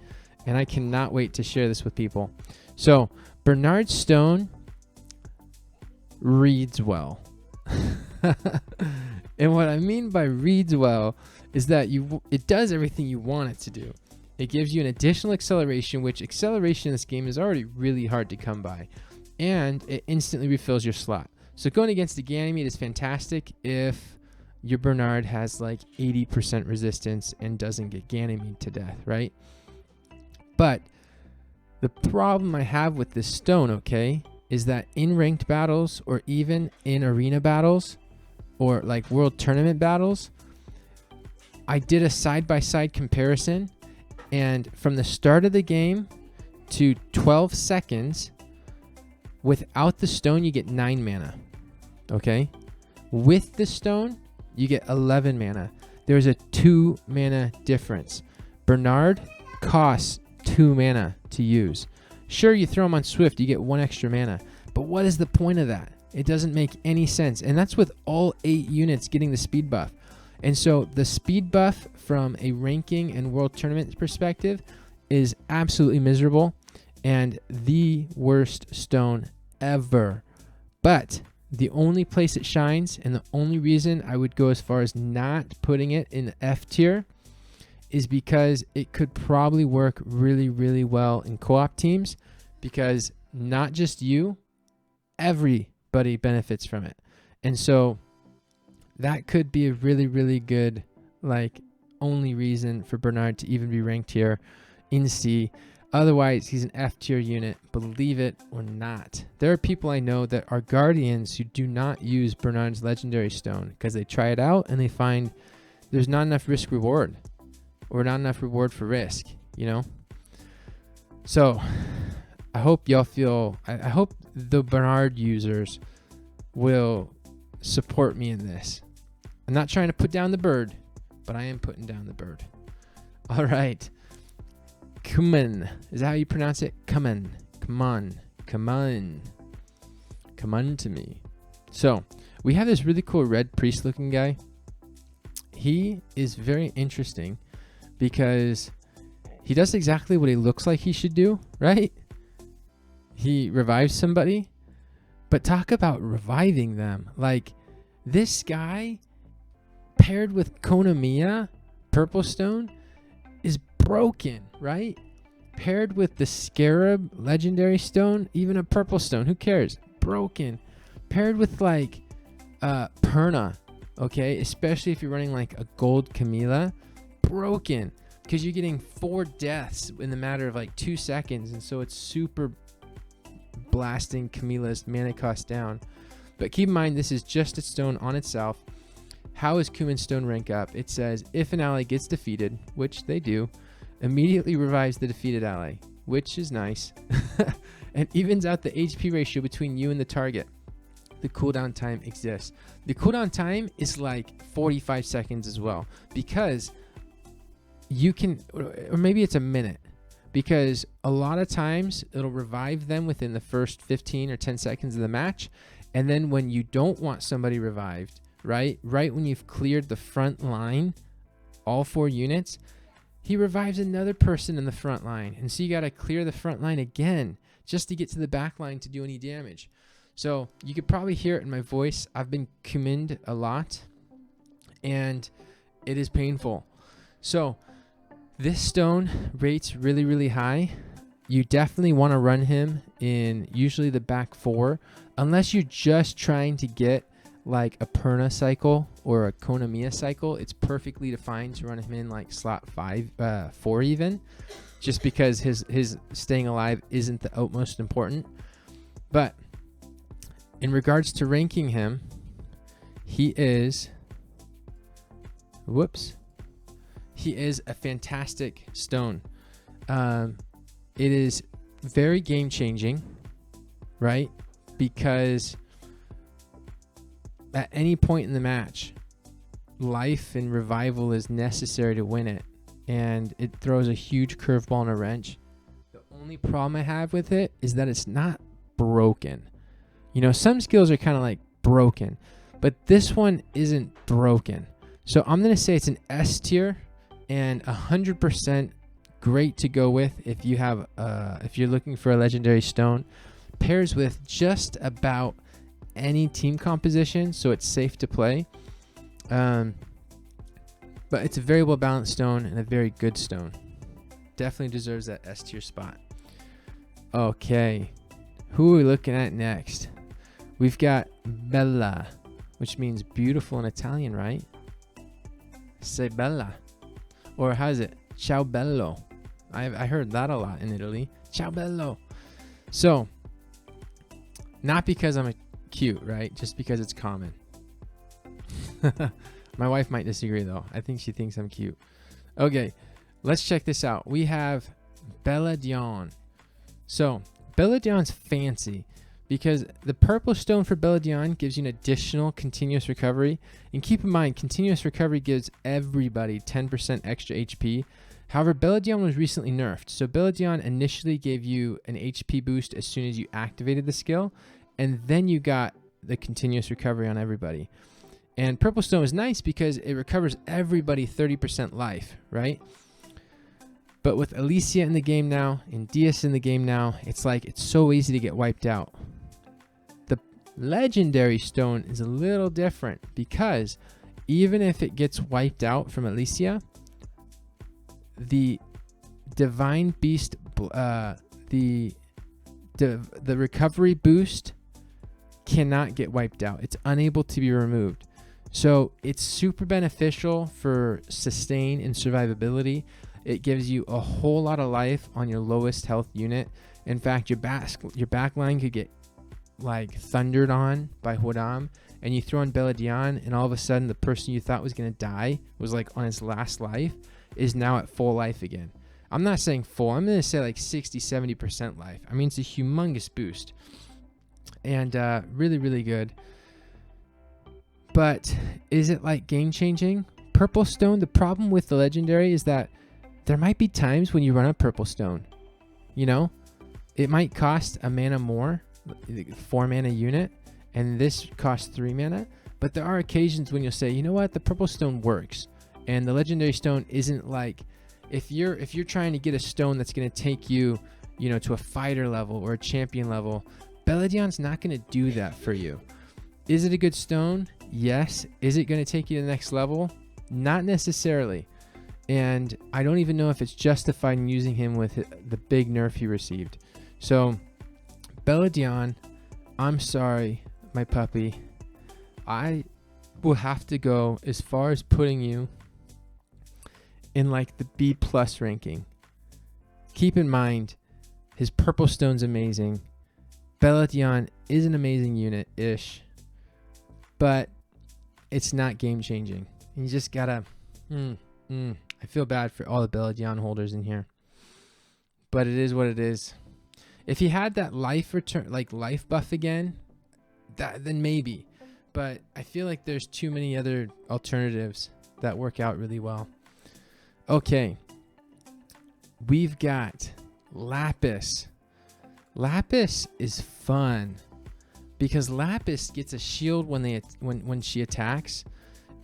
And I cannot wait to share this with people. So Bernard's stone reads well. And what I mean by reads well is that it does everything you want it to do. It gives you an additional acceleration, which acceleration in this game is already really hard to come by. And it instantly refills your slot. So going against the Ganymede is fantastic if your Bernard has like 80% resistance and doesn't get Ganymede to death, right? But the problem I have with this stone, okay, is that in ranked battles or even in arena battles or like world tournament battles, I did a side-by-side comparison, and from the start of the game to 12 seconds, without the stone, you get 9 mana. Okay? With the stone, you get 11 mana. There's a 2 mana difference. Bernard costs 2 mana to use. Sure, you throw him on Swift, you get 1 extra mana. But what is the point of that? It doesn't make any sense. And that's with all 8 units getting the speed buff. And so the speed buff from a ranking and world tournament perspective is absolutely miserable and the worst stone ever. But the only place it shines, and the only reason I would go as far as not putting it in the F tier, is because it could probably work really well in co-op teams, because not just you, everybody benefits from it. And so that could be a really good, like, only reason for Bernard to even be ranked here in C. Otherwise, he's an F tier unit, believe it or not. There are people I know that are guardians who do not use Bernard's legendary stone because they try it out and they find there's not enough risk reward, or not enough reward for risk, you know? So I hope y'all feel, I hope the Bernard users will support me in this. I'm not trying to put down the bird, but I am putting down the bird. All right. Khmun. Is that how you pronounce it? Khmun. Khmun. Khmun. Khmun to me. So we have this really cool red priest looking guy. He is very interesting because he does exactly what he looks like he should do, right? He revives somebody, but talk about reviving them. Like, this guy paired with Konamiya, Purple Stone, is broken, right? Paired with the Scarab legendary stone, even a purple stone, who cares? Broken. Paired with like Perna, okay, especially if you're running like a gold Camilla, broken, because you're getting 4 deaths in the matter of like 2 seconds, and so it's super blasting Camilla's mana cost down. But keep in mind, this is just a stone on itself. How does Khmun stone rank up? It says if an ally gets defeated, which they do, immediately revives the defeated ally, which is nice, and evens out the HP ratio between you and the target. the cooldown time exists. The cooldown time is like 45 seconds as well, because you can, or maybe it's a minute, because a lot of times it'll revive them within the first 15 or 10 seconds of the match. And then when you don't want somebody revived, right when you've cleared the front line, all 4 units, he revives another person in the front line. And so you got to clear the front line again just to get to the back line to do any damage. So you could probably hear it in my voice. I've been Khmun'd a lot, and it is painful. So this stone rates really, really high. You definitely want to run him in usually the back 4, unless you're just trying to get like a Perna cycle or a Konamiya cycle. It's perfectly defined to run him in like slot 4 even, just because his staying alive isn't the utmost important. But in regards to ranking him, he is a fantastic stone. It is very game changing, right? Because at any point in the match, life and revival is necessary to win it, and it throws a huge curveball and a wrench. The only problem I have with it is that it's not broken. You know, some skills are kind of like broken, but this one isn't broken. So I'm going to say it's an S tier and 100% great to go with if you have if you're looking for a legendary stone. Pairs with just about any team composition, so it's safe to play. But it's a very well balanced stone and a very good stone. Definitely deserves that S tier spot. Okay, who are we looking at next? We've got Bella, which means beautiful in Italian, right? Sei bella. Or how's it? Ciao bello. I heard that a lot in Italy. Ciao bello. So, not because I'm cute, right? Just because it's common. My wife might disagree though. I think she thinks I'm cute. Okay, let's check this out. We have Belladeon. So, Belladeon's fancy because the purple stone for Belladeon gives you an additional continuous recovery. And keep in mind, continuous recovery gives everybody 10% extra HP. However, Belladeon was recently nerfed. So Belladeon initially gave you an HP boost as soon as you activated the skill, and then you got the continuous recovery on everybody. And Purple Stone is nice because it recovers everybody 30% life, right? But with Alicia in the game now, and Diaz in the game now, it's like it's so easy to get wiped out. The Legendary Stone is a little different because even if it gets wiped out from Alicia, the Divine Beast, the recovery boost cannot get wiped out. It's unable to be removed. So it's super beneficial for sustain and survivability. It gives you a whole lot of life on your lowest health unit. In fact, your back line could get like thundered on by Hwadam, and you throw in Belladeon, and all of a sudden the person you thought was going to die was like on his last life is now at full life again. I'm not saying full. I'm going to say like 60-70% life. I mean, it's a humongous boost. And really, really good. But is it like game changing? Purple Stone, the problem with the Legendary is that there might be times when you run a Purple Stone. You know, it might cost a mana more, 4 mana unit, and this costs 3 mana. But there are occasions when you'll say, you know what, the Purple Stone works. And the Legendary Stone isn't like, if you're trying to get a stone that's going to take you, you know, to a fighter level or a champion level, Belladeon's not going to do that for you. Is it a good stone? Yes. Is it going to take you to the next level? Not necessarily. And I don't even know if it's justified in using him with the big nerf he received. So, Belladeon, I'm sorry, my puppy. I will have to go as far as putting you in like the B+ ranking. Keep in mind, his Purple Stone's amazing. Belladeon is an amazing unit-ish, but it's not game-changing. You just gotta... I feel bad for all the Belladeon holders in here, but it is what it is. If he had that life return, like life buff again, then maybe. But I feel like there's too many other alternatives that work out really well. Okay. We've got Lapis. Lapis is fun because Lapis gets a shield when she attacks,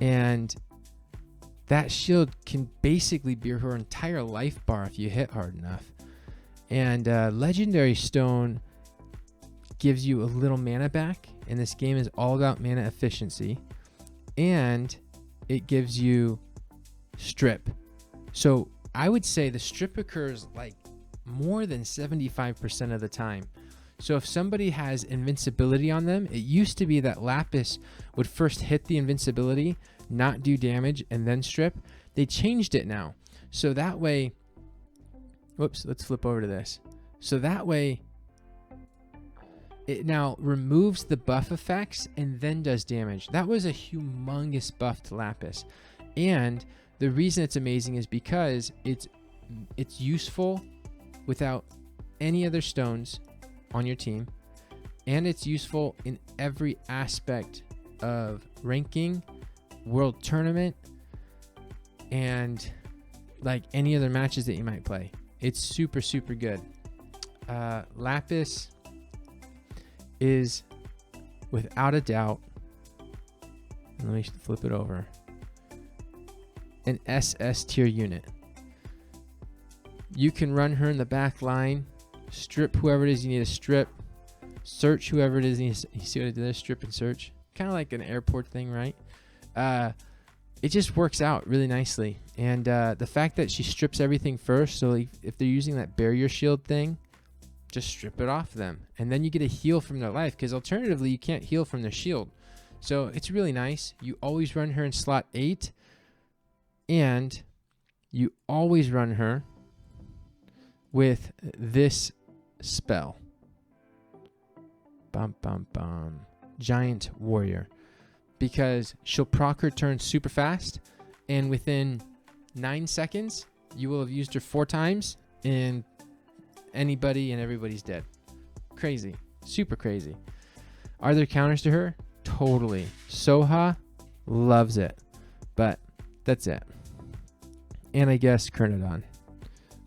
and that shield can basically be her entire life bar if you hit hard enough. And Legendary Stone gives you a little mana back, and this game is all about mana efficiency, and it gives you strip. So I would say the strip occurs like more than 75% of the time. So if somebody has invincibility on them, it used to be that Lapis would first hit the invincibility, not do damage, and then strip. They changed it now. So that way, whoops, let's flip over to this. So that way, it now removes the buff effects and then does damage. That was a humongous buff to Lapis. And the reason it's amazing is because it's useful without any other stones on your team, and it's useful in every aspect of ranking, world tournament, and like any other matches that you might play. It's super, super good. Lapis is without a doubt, let me flip it over, an SS tier unit. You can run her in the back line, strip whoever it is you need to strip, search whoever it is you see what I did there? Strip and search. Kind of like an airport thing, right? It just works out really nicely. And the fact that she strips everything first, so if they're using that barrier shield thing, just strip it off them. And then you get a heal from their life, because alternatively you can't heal from their shield. So it's really nice. You always run her in slot 8, and you always run her with this spell. Bum, bum, bum. Giant Warrior. Because she'll proc her turn super fast, and within 9 seconds, you will have used her 4 times, and anybody and everybody's dead. Crazy. Super crazy. Are there counters to her? Totally. Soha loves it. But that's it. And I guess Kernodon.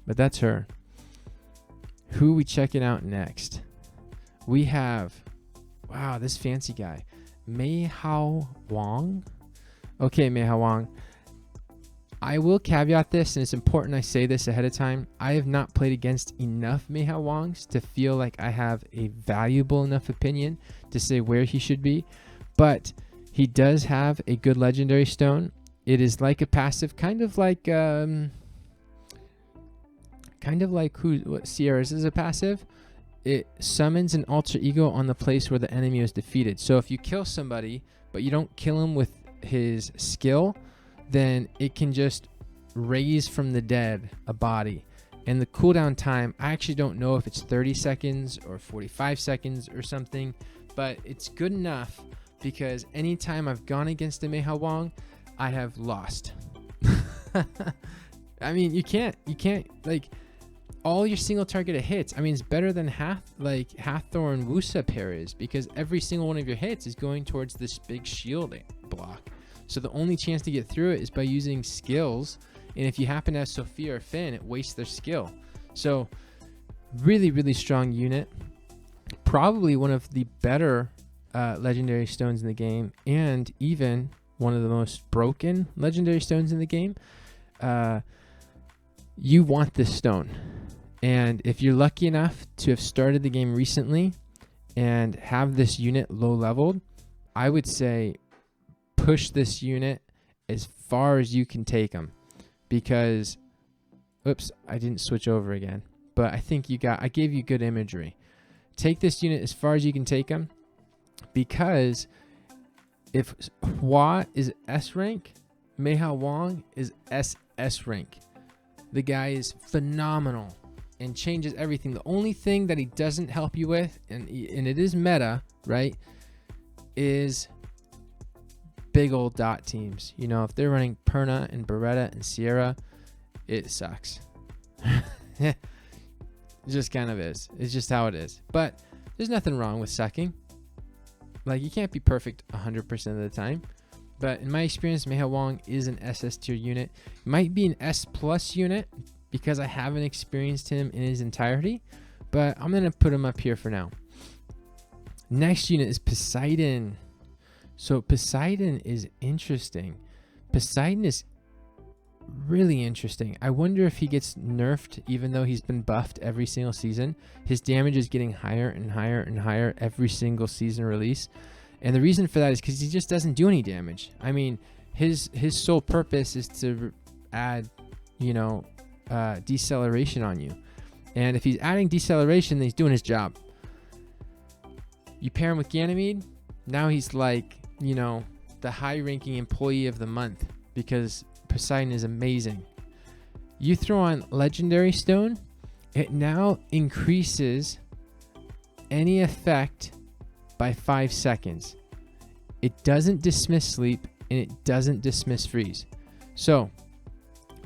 But that's her. Who we checking out next? We have, wow, this fancy guy, Mei Hou Wang. Okay, Mei Hou Wang. I will caveat this, and it's important I say this ahead of time. I have not played against enough Mei Hou Wangs to feel like I have a valuable enough opinion to say where he should be, but he does have a good legendary stone. It is like a passive, kind of like what Seara's is a passive. It summons an alter ego on the place where the enemy is defeated. So if you kill somebody, but you don't kill him with his skill, then it can just raise from the dead a body. And the cooldown time, I actually don't know if it's 30 seconds or 45 seconds or something, but it's good enough because anytime I've gone against a Mei Hou Wang, I have lost. I mean, you can't like all your single targeted hits. I mean, it's better than Hathor and Woosa pair is, because every single one of your hits is going towards this big shield block. So the only chance to get through it is by using skills. And if you happen to have Sophia or Finn, it wastes their skill. So really, really strong unit. Probably one of the better legendary stones in the game, and even one of the most broken legendary stones in the game. You want this stone. And if you're lucky enough to have started the game recently and have this unit low leveled, I would say push this unit as far as you can take them, because, oops, I didn't switch over again, but I think I gave you good imagery. Take this unit as far as you can take them, because if Hwa is S rank, Mei Hou Wang is SS rank. The guy is phenomenal and changes everything. The only thing that he doesn't help you with, and it is meta, right, is big old dot teams. You know, if they're running Perna and Beretta and Seara, it sucks. It just kind of is. It's just how it is. But there's nothing wrong with sucking. Like, you can't be perfect 100% of the time. But in my experience, Mei Hou Wang is an SS tier unit. Might be an S plus unit because I haven't experienced him in his entirety. But I'm going to put him up here for now. Next unit is Poseidon. So Poseidon is interesting. Poseidon is really interesting. I wonder if he gets nerfed even though he's been buffed every single season. His damage is getting higher and higher and higher every single season release. And the reason for that is because he just doesn't do any damage. I mean, his sole purpose is to add, you know, deceleration on you. And if he's adding deceleration, then he's doing his job. You pair him with Ganymede, now he's like, you know, the high-ranking employee of the month because Poseidon is amazing. You throw on Legendary Stone, it now increases any effect by 5 seconds. It doesn't dismiss sleep and it doesn't dismiss freeze. So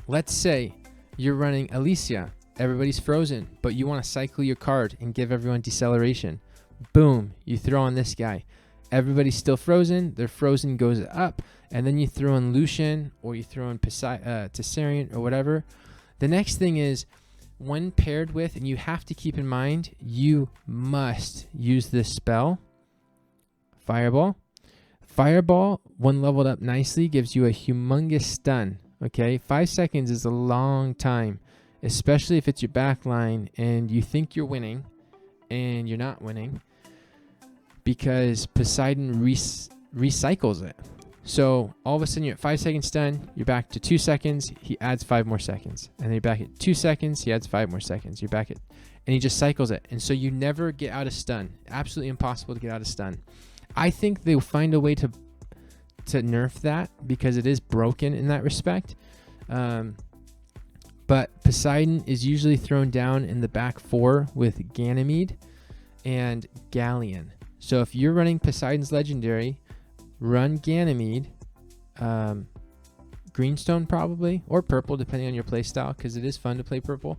let's say you're running Alicia, everybody's frozen, but you want to cycle your card and give everyone deceleration. Boom, you throw on this guy. Everybody's still frozen, their frozen goes up, and then you throw in Lucian or you throw in Tessarian or whatever. The next thing is, when paired with, and you have to keep in mind, you must use this spell, Fireball. Fireball, when leveled up nicely, gives you a humongous stun. Okay, 5 seconds is a long time, especially if it's your back line and you think you're winning and you're not winning because Poseidon recycles it. So all of a sudden you're at 5 seconds stun, you're back to 2 seconds, he adds 5 more seconds. And then you're back at 2 seconds, he adds 5 more seconds. You're back at, and he just cycles it. And so you never get out of stun. Absolutely impossible to get out of stun. I think they'll find a way to nerf that because it is broken in that respect. But Poseidon is usually thrown down in the back 4 with Ganymede and Galleon. So if you're running Poseidon's Legendary, run Ganymede, Greenstone probably, or purple depending on your playstyle because it is fun to play purple.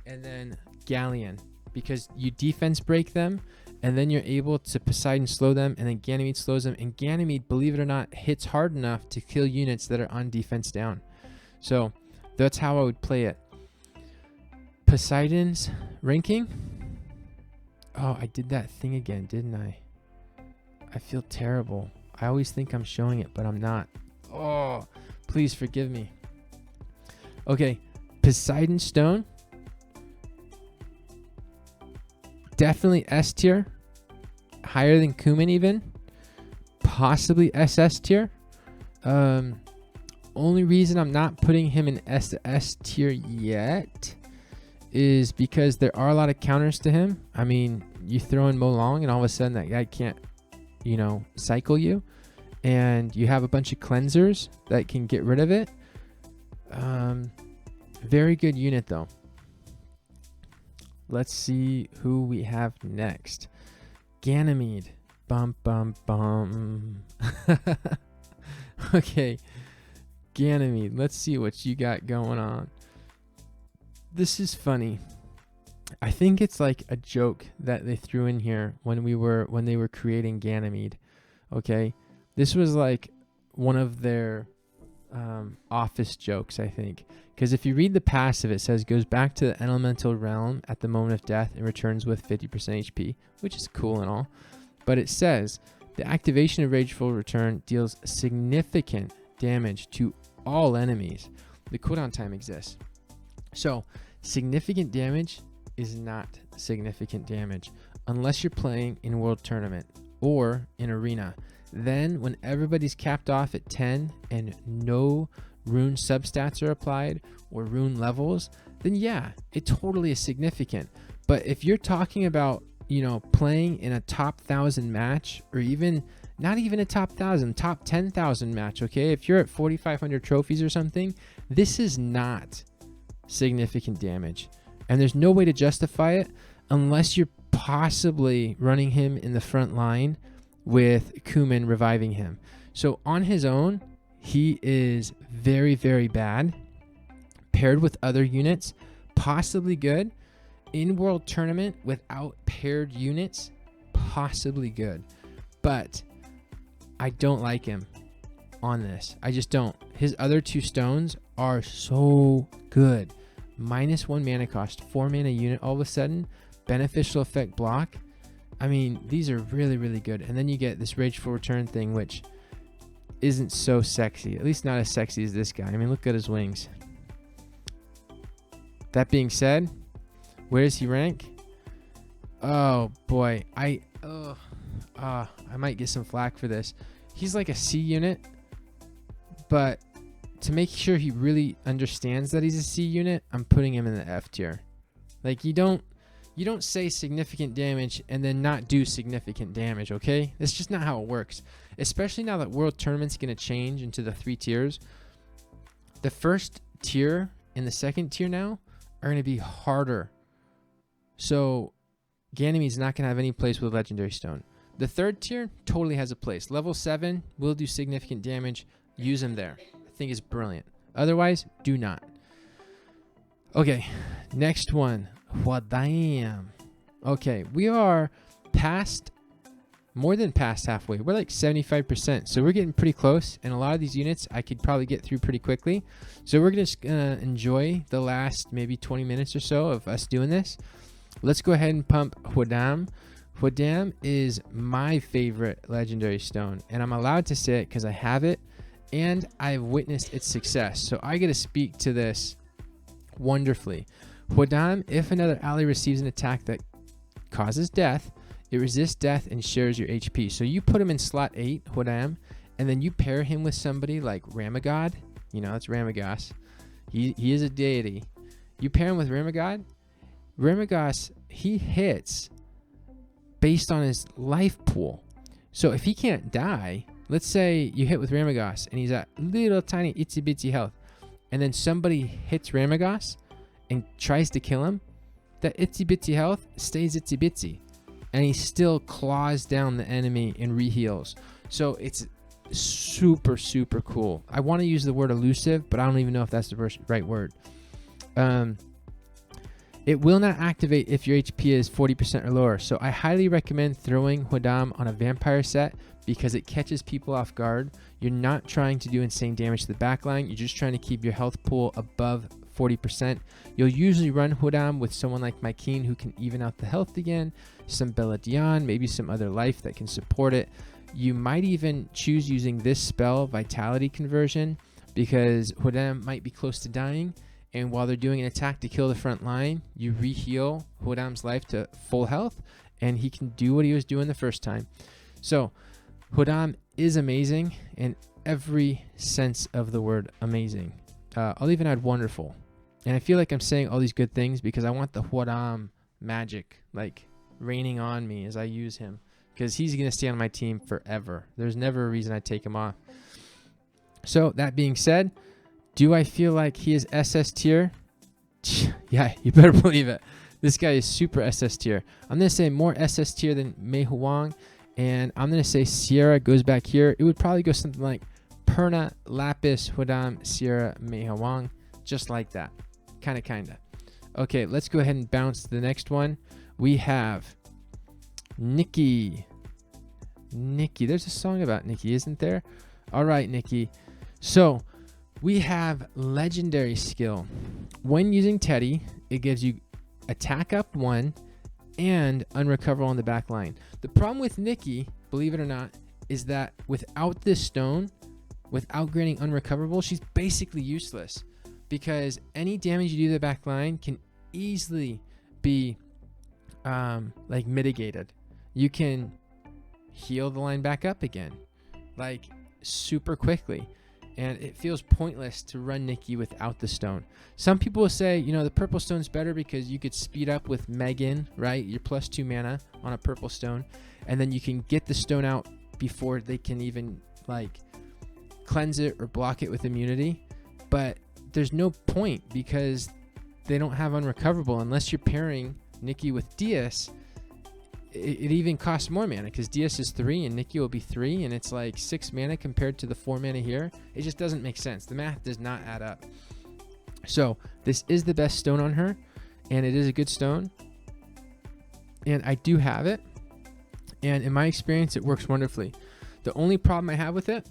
And then Galleon because you defense break them and then you're able to Poseidon slow them and then Ganymede slows them. And Ganymede, believe it or not, hits hard enough to kill units that are on defense down. So that's how I would play it. Poseidon's ranking. Oh, I did that thing again, didn't I? I feel terrible. I always think I'm showing it, but I'm not. Oh, please forgive me. Okay, Poseidon Stone. Definitely S tier. Higher than Khmun even. Possibly SS tier. Only reason I'm not putting him in SS tier yet is because there are a lot of counters to him. I mean, you throw in Molong and all of a sudden that guy can't, you know, cycle you. And you have a bunch of cleansers that can get rid of it. Very good unit though. Let's see who we have next. Ganymede. Bum, bum, bum. Okay. Ganymede. Let's see what you got going on. This is funny. I think it's like a joke that they threw in here when they were creating Ganymede. Okay. This was like one of their office jokes, I think. Because if you read the passive, it says goes back to the elemental realm at the moment of death and returns with 50% HP, which is cool and all. But it says the activation of Rageful Return deals significant damage to all enemies. The cooldown time exists. So significant damage is not significant damage unless you're playing in World Tournament or in Arena. Then when everybody's capped off at 10 and no rune substats are applied or rune levels, then yeah, it totally is significant. But if you're talking about, you know, playing in a top 1,000 match or even not even a top 1,000, top 10,000 match, okay? If you're at 4,500 trophies or something, this is not significant damage. And there's no way to justify it unless you're possibly running him in the front line with Khmun reviving him. So on his own, he is very, very bad. Paired with other units, possibly good. In World Tournament, without paired units, possibly good. but I don't like him on this. I just don't. His other 2 stones are so good. -1 mana cost, 4 mana unit all of a sudden, beneficial effect block. I mean, these are really, really good. And then you get this Rageful Return thing, which isn't so sexy. At least not as sexy as this guy. I mean, look at his wings. That being said, where does he rank? Oh boy, I might get some flack for this. He's like a C unit, but to make sure he really understands that he's a C unit, I'm putting him in the F tier. Like, you don't say significant damage and then not do significant damage, okay? That's just not how it works. Especially now that World Tournament's going to change into the 3 tiers. The first tier and the second tier now are going to be harder. So Ganymede's not going to have any place with Legendary Stone. The third tier totally has a place. Level 7 will do significant damage. Use him there. I think it's brilliant. Otherwise, do not. Okay, next one. Hwadam. Okay, we are more than past halfway. We're like 75%, so we're getting pretty close. And a lot of these units I could probably get through pretty quickly. So we're just gonna enjoy the last maybe 20 minutes or so of us doing this. Let's go ahead and pump Hwadam. Hwadam is my favorite legendary stone, and I'm allowed to say it because I have it and I've witnessed its success. So I get to speak to this wonderfully. Hwadam, if another ally receives an attack that causes death, it resists death and shares your HP. So you put him in slot 8, Hwadam, and then you pair him with somebody like Ramagod. You know, that's Ramagos. He is a deity. You pair him with Ramagod. Ramagos, he hits based on his life pool. So if he can't die, let's say you hit with Ramagos and he's at little tiny itsy bitsy health, and then somebody hits Ramagos and tries to kill him, that itsy bitsy health stays itsy bitsy, and he still claws down the enemy and reheals. So it's super, super cool. I want to use the word elusive, but I don't even know if that's the right word. It will not activate if your HP is 40% or lower. So I highly recommend throwing Hwadam on a vampire set because it catches people off guard. You're not trying to do insane damage to the backline. You're just trying to keep your health pool above 40%. You'll usually run Hwadam with someone like Mycene who can even out the health again, some Belladeon, maybe some other life that can support it. You might even choose using this spell, Vitality Conversion, because Hwadam might be close to dying, and while they're doing an attack to kill the front line, you reheal Hwadam's life to full health, and he can do what he was doing the first time. So Hwadam is amazing in every sense of the word amazing. I'll even add wonderful. And I feel like I'm saying all these good things because I want the Hwadam magic like raining on me as I use him, because he's going to stay on my team forever. There's never a reason I take him off. So that being said, do I feel like he is SS tier? Yeah, you better believe it. This guy is super SS tier. I'm going to say more SS tier than Mei Hou Wang, and I'm going to say Seara goes back here. It would probably go something like Perna, Lapis, Hwadam, Seara, Mei Hou Wang, just like that. Kinda. Okay, let's go ahead and bounce to the next one. We have Nicki. There's a song about Nicki, isn't there? All right, Nicki. So we have legendary skill. When using Teddy, it gives you attack up 1 and unrecoverable on the back line. The problem with Nicki, believe it or not, is that without this stone, without granting unrecoverable, she's basically useless, because any damage you do to the back line can easily be like mitigated. You can heal the line back up again like super quickly, and it feels pointless to run Nicki without the stone. Some people will say, you know, the purple stone's better because you could speed up with Megan, right? You're +2 mana on a purple stone, and then you can get the stone out before they can even like cleanse it or block it with immunity. But there's no point because they don't have unrecoverable unless you're pairing Nicki with Dias. It even costs more mana because Dias is 3 and Nicki will be 3, and it's like 6 mana compared to the 4 mana here. It just doesn't make sense. The math does not add up. So this is the best stone on her, and it is a good stone, and I do have it. And in my experience, it works wonderfully. The only problem I have with it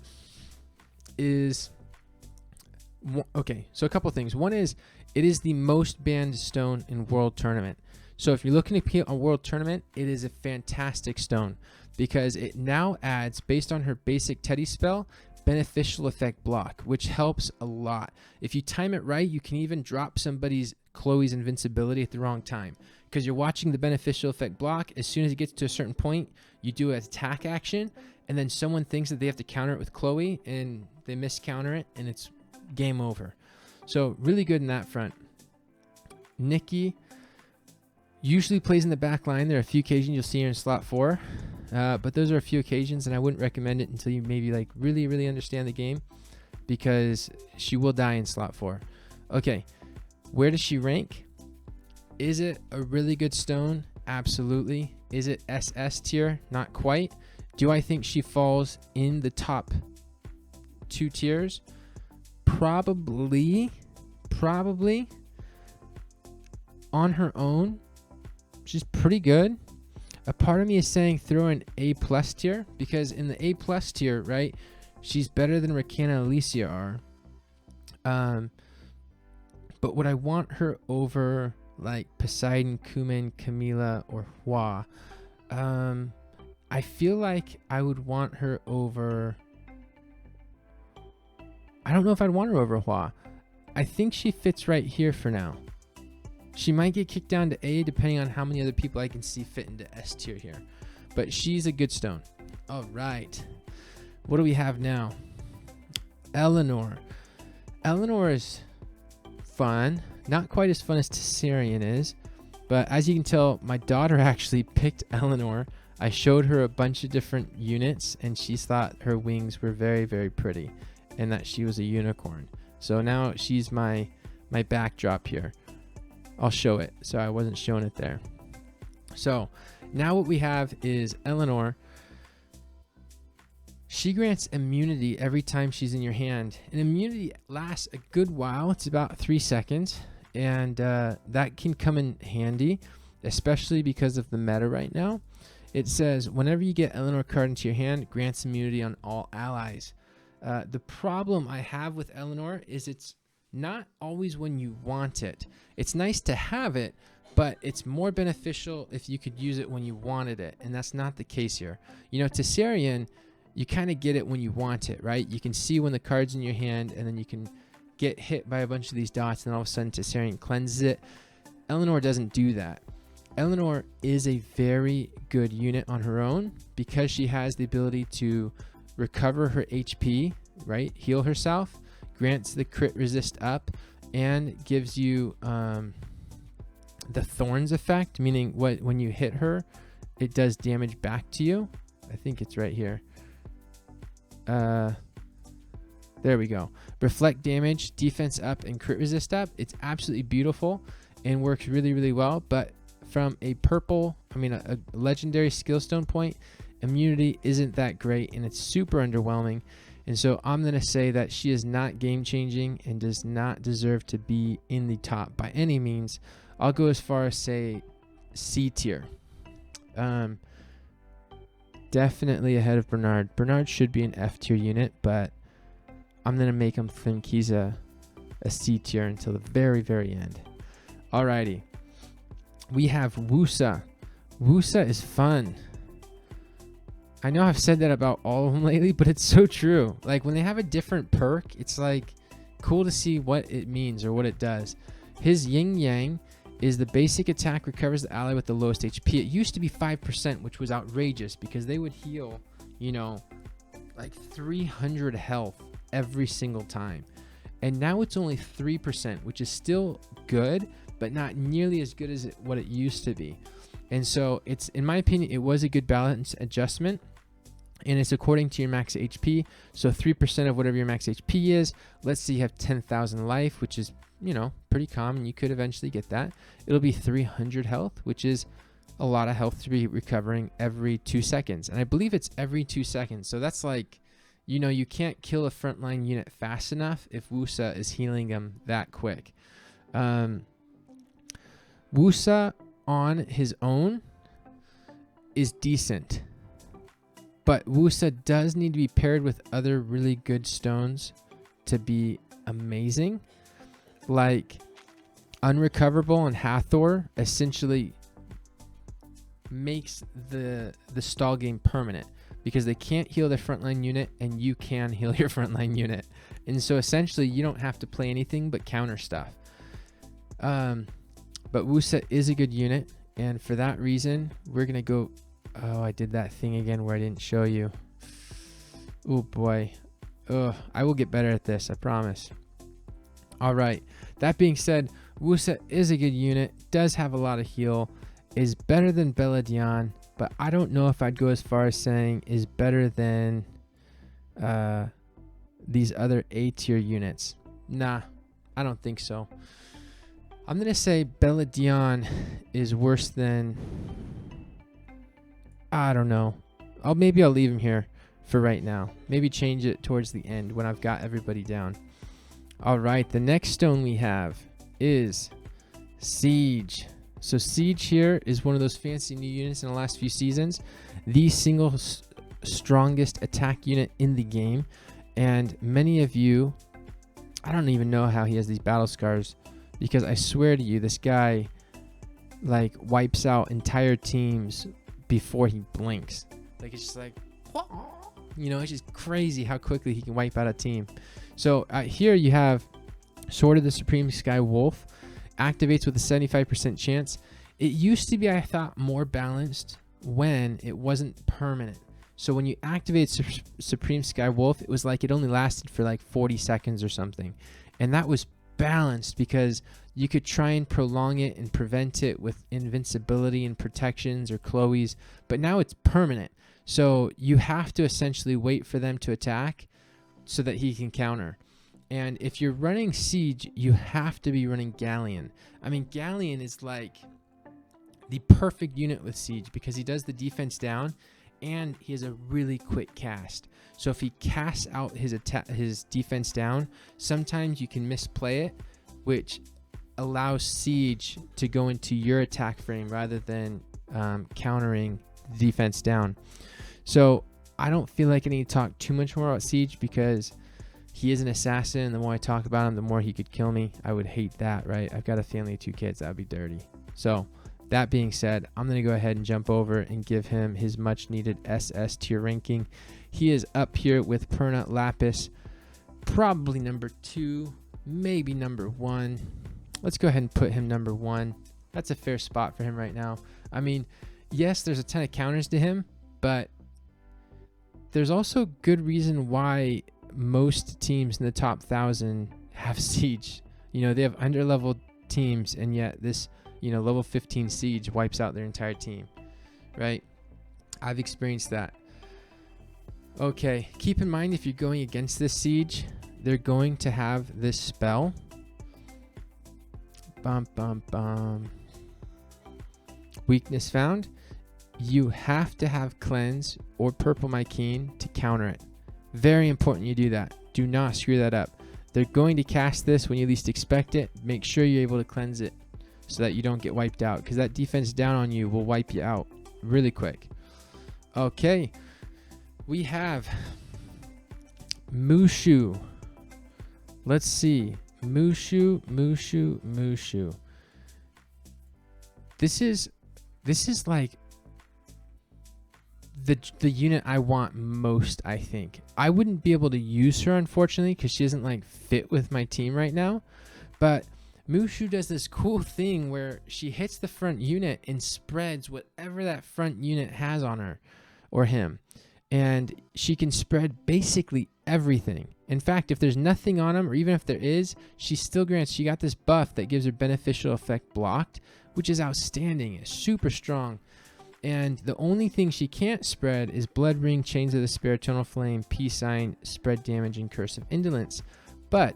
is, okay, so a couple things. One is, it is the most banned stone in World Tournament. So if you're looking to compete on World Tournament, it is a fantastic stone because it now adds, based on her basic Teddy spell, beneficial effect block, which helps a lot. If you time it right, you can even drop somebody's Chloe's invincibility at the wrong time because you're watching the beneficial effect block. As soon as it gets to a certain point, you do an attack action, and then someone thinks that they have to counter it with Chloe, and they miscounter it, and it's game over. So really good in that front. Nicki usually plays in the back line. There are a few occasions you'll see her in slot 4, but those are a few occasions, and I wouldn't recommend it until you maybe like really understand the game, because she will die in slot 4. Okay, where does she rank? Is it a really good stone? Absolutely. Is it SS tier? Not quite. Do I think she falls in the top 2 tiers? Probably. On her own, she's pretty good. A part of me is saying throw an A+ tier, because in the A+ tier, right, she's better than Rakan and Alicia are. But would I want her over like Poseidon, Khmun, Camilla, or Hwa? I feel like I would want her over... I don't know if I'd want her over Hwa. I think she fits right here for now. She might get kicked down to A depending on how many other people I can see fit into S tier here. But she's a good stone. All right. What do we have now? Eleanor. Eleanor is fun. Not quite as fun as Tessarian is. But as you can tell, my daughter actually picked Eleanor. I showed her a bunch of different units, and she thought her wings were very, very pretty, and that she was a unicorn. So now she's my backdrop here. I'll show it, so I wasn't showing it there. So now what we have is Eleanor. She grants immunity every time she's in your hand, and immunity lasts a good while. It's about 3 seconds, and that can come in handy, especially because of the meta right now. It says whenever you get Eleanor card into your hand, grants immunity on all allies. The problem I have with Eleanor is it's not always when you want it. It's nice to have it, but it's more beneficial if you could use it when you wanted it, and that's not the case here. You know, Tessarian, you kind of get it when you want it, right? You can see when the card's in your hand, and then you can get hit by a bunch of these dots, and then all of a sudden Tessarian cleanses it. Eleanor doesn't do that. Eleanor is a very good unit on her own because she has the ability to recover her HP, right? Heal herself, grants the crit resist up, and gives you the thorns effect, meaning when you hit her, it does damage back to you. I think it's right here. There we go. Reflect damage, defense up, and crit resist up. It's absolutely beautiful and works really, really well. But from a a legendary skill stone point, immunity isn't that great, and it's super underwhelming. And so I'm going to say that she is not game changing and does not deserve to be in the top by any means. I'll go as far as say C tier. Definitely ahead of Bernard. Bernard should be an F tier unit, but I'm going to make him think he's a C tier until the very, very end. Alrighty. We have Woosa. Woosa is fun. I know I've said that about all of them lately, but it's so true. Like when they have a different perk, it's like cool to see what it means or what it does. His yin yang is the basic attack recovers the ally with the lowest HP. It used to be 5%, which was outrageous because they would heal, like 300 health every single time. And now it's only 3%, which is still good, but not nearly as good as what it used to be. And so it's, in my opinion, it was a good balance adjustment, and it's according to your max HP. So 3% of whatever your max HP is. Let's say you have 10,000 life, which is, pretty common. You could eventually get that. It'll be 300 health, which is a lot of health to be recovering every 2 seconds. And I believe it's every 2 seconds. So that's like, you can't kill a frontline unit fast enough if Woosa is healing them that quick. Woosa on his own is decent. But Woosa does need to be paired with other really good stones to be amazing. Like Unrecoverable and Hathor essentially makes the stall game permanent because they can't heal their frontline unit and you can heal your frontline unit. And so essentially you don't have to play anything but counter stuff. But Woosa is a good unit, and for that reason we're going to go... Oh, I did that thing again where I didn't show you. Oh boy. Ugh, I will get better at this, I promise. All right. That being said, Woosa is a good unit, does have a lot of heal, is better than Belladeon, but I don't know if I'd go as far as saying is better than these other A tier units. Nah, I don't think so. I'm going to say Belladeon is worse than... I don't know. Maybe I'll leave him here for right now. Maybe change it towards the end when I've got everybody down. All right, the next stone we have is Siege. So Siege here is one of those fancy new units in the last few seasons. The single strongest attack unit in the game. And many of you, I don't even know how he has these battle scars, because I swear to you, this guy like wipes out entire teams before he blinks. Like, it's just like, you know, it's just crazy how quickly he can wipe out a team. So here you have Sword of the Supreme Sky Wolf, activates with a 75% chance. It used to be, I thought, more balanced when it wasn't permanent. So when you activate Supreme Sky Wolf, it was like it only lasted for like 40 seconds or something. And that was balanced because you could try and prolong it and prevent it with invincibility and protections or Chloe's, but now it's permanent. So you have to essentially wait for them to attack so that he can counter. And if you're running Siege, you have to be running Galleon. I mean, Galleon is like the perfect unit with Siege because he does the defense down and he has a really quick cast. So if he casts out his defense down, sometimes you can misplay it, which allows Siege to go into your attack frame rather than countering the defense down. So I don't feel like I need to talk too much more about Siege because he is an assassin, and the more I talk about him, the more he could kill me. I would hate that, right? I've got a family of 2 kids. That would be dirty. So that being said, I'm going to go ahead and jump over and give him his much needed SS tier ranking. He is up here with Perna, Lapis, probably number 2, maybe number 1. Let's go ahead and put him number 1. That's a fair spot for him right now. I mean, yes, there's a ton of counters to him, but there's also good reason why most teams in the top 1,000 have Siege. You know, they have under-leveled teams, and yet this, you know, level 15 Siege wipes out their entire team, right? I've experienced that. Okay, keep in mind if you're going against this Siege, they're going to have this spell. Bum, bum, bum. Weakness found. You have to have Cleanse or Purple Mycene to counter it. Very important you do that. Do not screw that up. They're going to cast this when you least expect it. Make sure you're able to cleanse it so that you don't get wiped out, because that defense down on you will wipe you out really quick. Okay. We have Mushu. Let's see. Mushu. This is like the unit I want most, I think. I wouldn't be able to use her, unfortunately, because she doesn't like fit with my team right now. But Mushu does this cool thing where she hits the front unit and spreads whatever that front unit has on her or him. And she can spread basically everything. In fact, if there's nothing on him, or even if there is, she still grants, she got this buff that gives her beneficial effect blocked, which is outstanding. It's super strong. And the only thing she can't spread is Blood Ring, Chains of the Spiritual Flame, Peace Sign, Spread Damage, and Curse of Indolence. But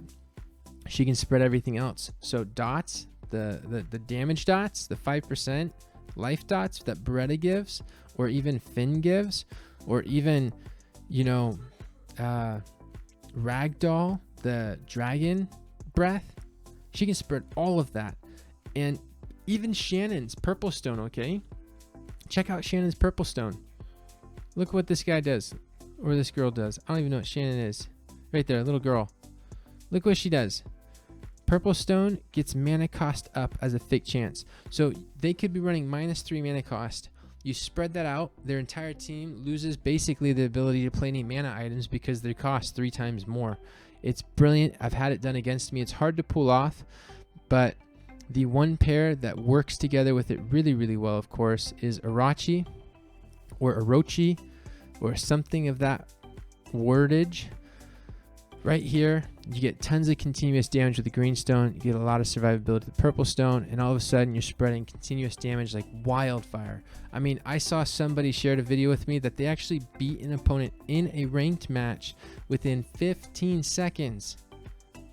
she can spread everything else. So dots, the damage dots, the 5% life dots that Beretta gives, or even Finn gives, or even, you know, Ragdoll, the dragon breath, she can spread all of that. And even Shannon's Purple Stone, okay? Check out Shannon's Purple Stone. Look what this guy does. Or this girl does. I don't even know what Shannon is. Right there, little girl. Look what she does. Purple stone gets mana cost up as a fake chance. So they could be running -3 mana cost. You spread that out, their entire team loses basically the ability to play any mana items because they cost 3 times more. It's brilliant. I've had it done against me. It's hard to pull off, but the one pair that works together with it really, really well, of course, is Orochi or Orochi or something of that wordage. Right here, you get tons of continuous damage with the green stone. You get a lot of survivability with the purple stone, and all of a sudden you're spreading continuous damage like wildfire. I mean, I saw somebody shared a video with me that they actually beat an opponent in a ranked match within 15 seconds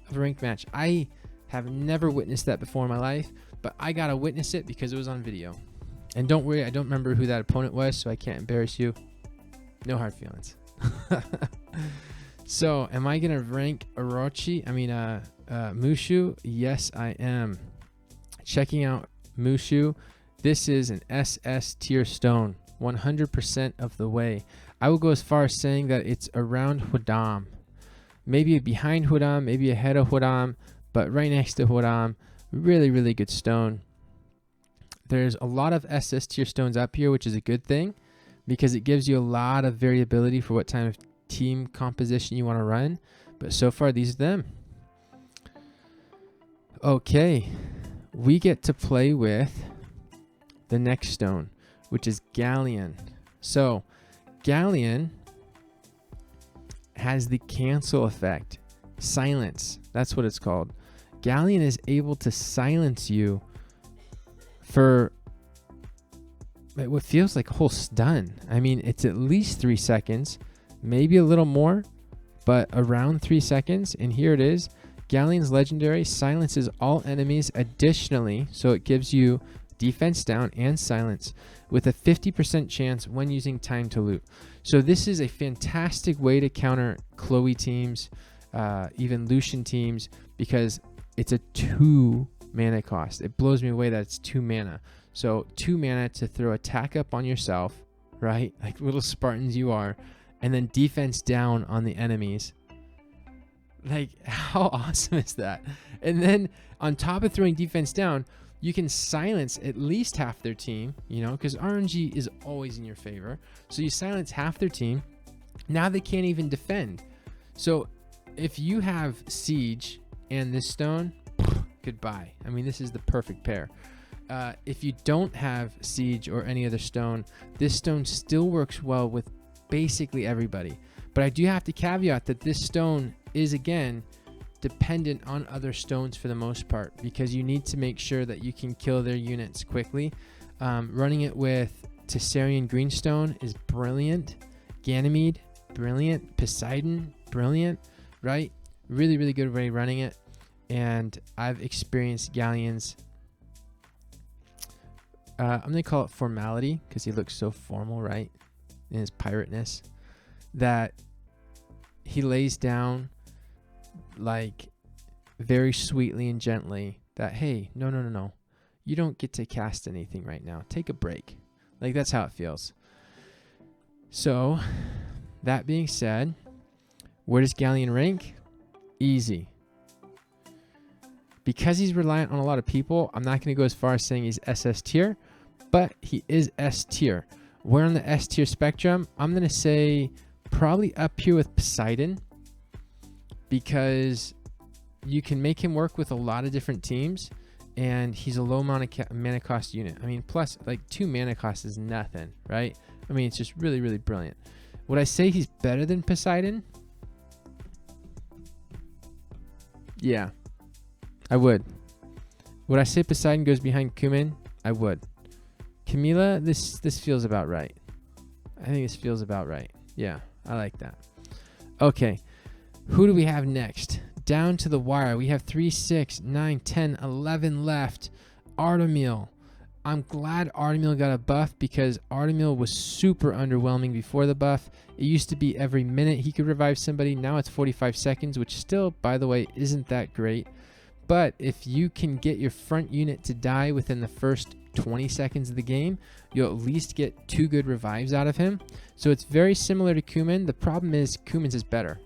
of a ranked match. I have never witnessed that before in my life, but I got to witness it because it was on video. And don't worry, I don't remember who that opponent was, so I can't embarrass you. No hard feelings. So, am I going to rank Orochi? Mushu? Yes, I am. Checking out Mushu. This is an SS tier stone, 100% of the way. I will go as far as saying that it's around Hwadam. Maybe behind Hwadam, maybe ahead of Hwadam, but right next to Hwadam. Really, really good stone. There's a lot of SS tier stones up here, which is a good thing because it gives you a lot of variability for what time of team composition you want to run, but so far these are them. Okay, we get to play with the next stone, which is Galleon. So Galleon has the cancel effect, silence, that's what it's called. Galleon is able to silence you for what feels like a whole stun. I mean, it's at least 3 seconds, maybe a little more, but around 3 seconds. And here it is. Galleon's legendary silences all enemies additionally, so it gives you defense down and silence with a 50% chance when using time to loot. So this is a fantastic way to counter Chloe teams, even Lucian teams, because it's a 2 mana cost. It blows me away that it's 2 mana. So 2 mana to throw attack up on yourself, right? Like little Spartans you are, and then defense down on the enemies. Like, how awesome is that? And then on top of throwing defense down, you can silence at least half their team, you know, because RNG is always in your favor. So you silence half their team. Now they can't even defend. So if you have Siege and this stone, goodbye. I mean, this is the perfect pair. If you don't have Siege or any other stone, this stone still works well with basically everybody. But I do have to caveat that this stone is, again, dependent on other stones for the most part, because you need to make sure that you can kill their units quickly. Running it with Tessarian Greenstone is brilliant. Ganymede, brilliant. Poseidon, brilliant, right? Really, really good way running it. And I've experienced Galleon's, I'm going to call it formality, because he looks so formal, right? In his pirateness, that he lays down like very sweetly and gently that, hey, no, you don't get to cast anything right now, take a break. Like, that's how it feels. So that being said, where does Galleon rank? Easy. Because he's reliant on a lot of people, I'm not going to go as far as saying he's SS tier, but he is S tier. Where on the S tier spectrum? I'm going to say probably up here with Poseidon, because you can make him work with a lot of different teams, and he's a low mana cost unit. I mean, plus like 2 mana cost is nothing, right? I mean, it's just really, really brilliant. Would I say he's better than Poseidon? Yeah, I would. Would I say Poseidon goes behind Khmun? I would. Camilla, this feels about right. I think this feels about right. Yeah, I like that. Okay, who do we have next? Down to the wire. We have 3, 6, 9, 10, 11 left. Artamiel. I'm glad Artamiel got a buff, because Artamiel was super underwhelming before the buff. It used to be every minute he could revive somebody. Now it's 45 seconds, which still, by the way, isn't that great. But if you can get your front unit to die within the first 20 seconds of the game, you'll at least get 2 good revives out of him. So it's very similar to Khmun. The problem is Khmun's is better.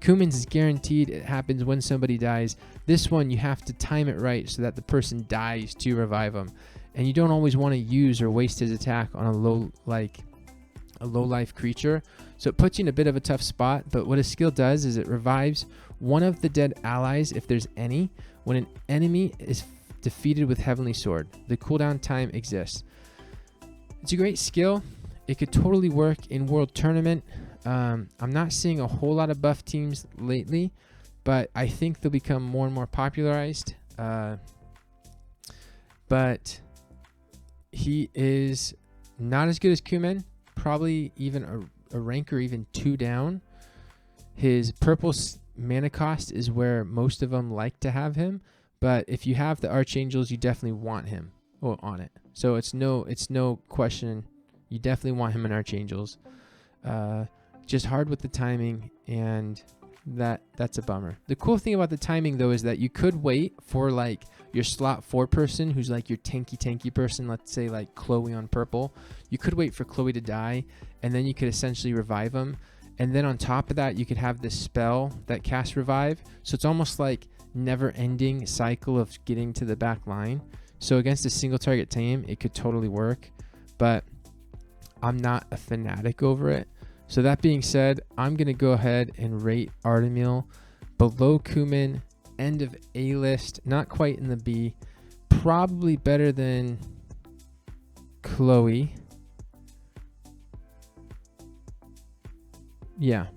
Khmun's is guaranteed. It happens when somebody dies. This one, you have to time it right so that the person dies to revive them. And you don't always want to use or waste his attack on a low life creature. So it puts you in a bit of a tough spot. But what his skill does is it revives one of the dead allies, if there's any, when an enemy is defeated with Heavenly Sword. The cooldown time exists. It's a great skill. It could totally work in World Tournament. I'm not seeing a whole lot of buff teams lately, but I think they'll become more and more popularized. But he is not as good as Khmun, probably even a rank or even 2 down. His purple mana cost is where most of them like to have him, but if you have the Archangels, you definitely want him on it. So it's no question. You definitely want him in Archangels. Just hard with the timing, and that's a bummer. The cool thing about the timing though is that you could wait for like your slot 4 person who's like your tanky person, let's say like Chloe on purple. You could wait for Chloe to die, and then you could essentially revive him. And then on top of that, you could have this spell that casts revive. So it's almost like never-ending cycle of getting to the back line. So against a single target team, it could totally work. But I'm not a fanatic over it. So that being said, I'm going to go ahead and rate Artamiel below Khmun, end of A list, not quite in the B. Probably better than Chloe. Yeah,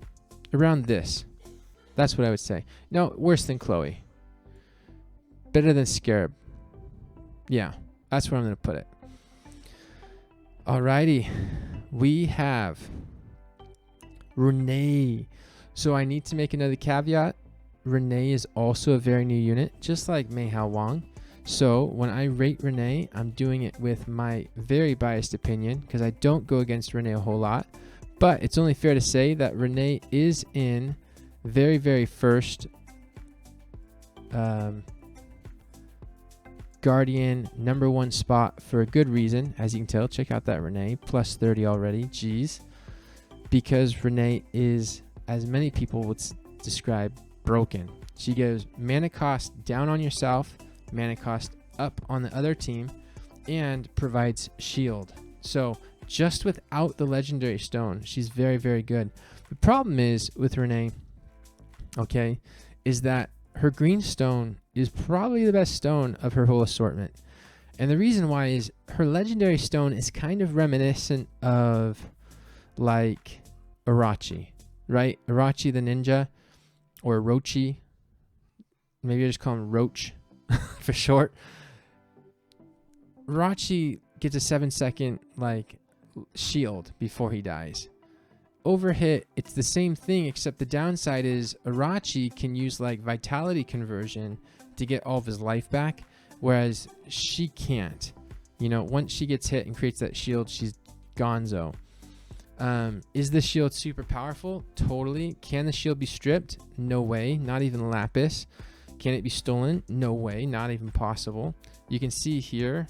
around this. That's what I would say. No, worse than Chloe. Better than Scarab. Yeah, that's where I'm going to put it. Alrighty. We have Renee. So I need to make another caveat. Renee is also a very new unit, just like Mei Hou Wang. So when I rate Renee, I'm doing it with my very biased opinion because I don't go against Renee a whole lot. But it's only fair to say that Renee is in very, very first Guardian #1 spot for a good reason. As you can tell, check out that Renee, plus 30 already. Jeez. Because Renee is, as many people would describe, broken. She goes mana cost down on yourself, mana cost up on the other team, and provides shield. So just without the legendary stone, she's very, very good. The problem is with Renee, okay, is that her green stone is probably the best stone of her whole assortment. And the reason why is her legendary stone is kind of reminiscent of like Irachi, right? Irachi the ninja, or Rochi. Maybe I just call him Roach for short. Irachi gets a 7-second like shield before he dies. Overhit, it's the same thing, except the downside is Irachi can use like vitality conversion to get all of his life back, whereas she can't. You know, once she gets hit and creates that shield, she's gonzo. Is the shield super powerful? Totally. Can the shield be stripped? No way. Not even Lapis. Can it be stolen? No way. Not even possible. You can see here,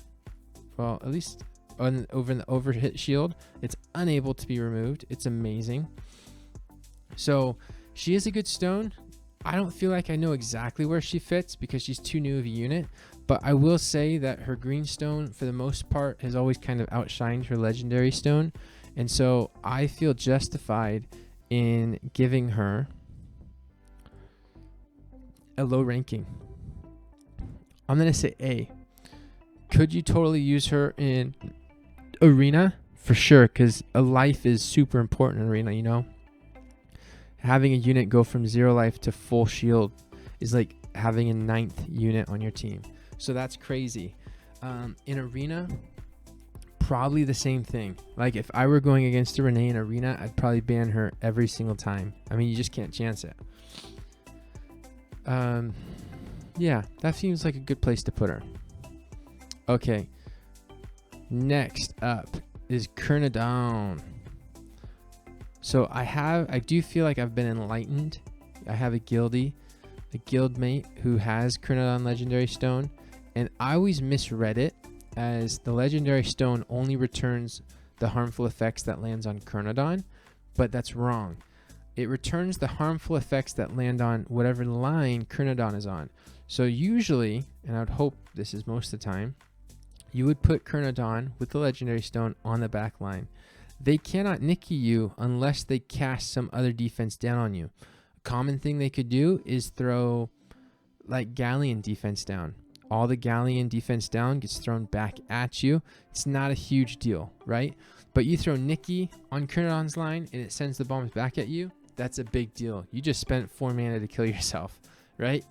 well, at least over in the overhit shield, it's unable to be removed. It's amazing. So she is a good stone. I don't feel like I know exactly where she fits because she's too new of a unit, but I will say that her green stone for the most part has always kind of outshined her legendary stone, and so I feel justified in giving her a low ranking. I'm gonna say A. Could you totally use her in arena? For sure, because a life is super important in arena, you know? Having a unit go from 0 life to full shield is like having a 9th unit on your team. So that's crazy. In arena, probably the same thing. Like if I were going against a Renee in arena, I'd probably ban her every single time. I mean, you just can't chance it. Yeah, that seems like a good place to put her. Okay. Next up is Hwadam. So I do feel like I've been enlightened. I have a guildmate who has Hwadam Legendary Stone, and I always misread it as the legendary stone only returns the harmful effects that lands on Kernodon, but that's wrong. It returns the harmful effects that land on whatever line Kernodon is on. So usually, and I would hope this is most of the time, you would put Kernodon with the legendary stone on the back line. They cannot Nicki you unless they cast some other defense down on you. A common thing they could do is throw like Galleon defense down. All the Galleon defense down gets thrown back at you. It's not a huge deal, right? But you throw Nicki on Kernodon's line and it sends the bombs back at you. That's a big deal. You just spent 4 mana to kill yourself, right?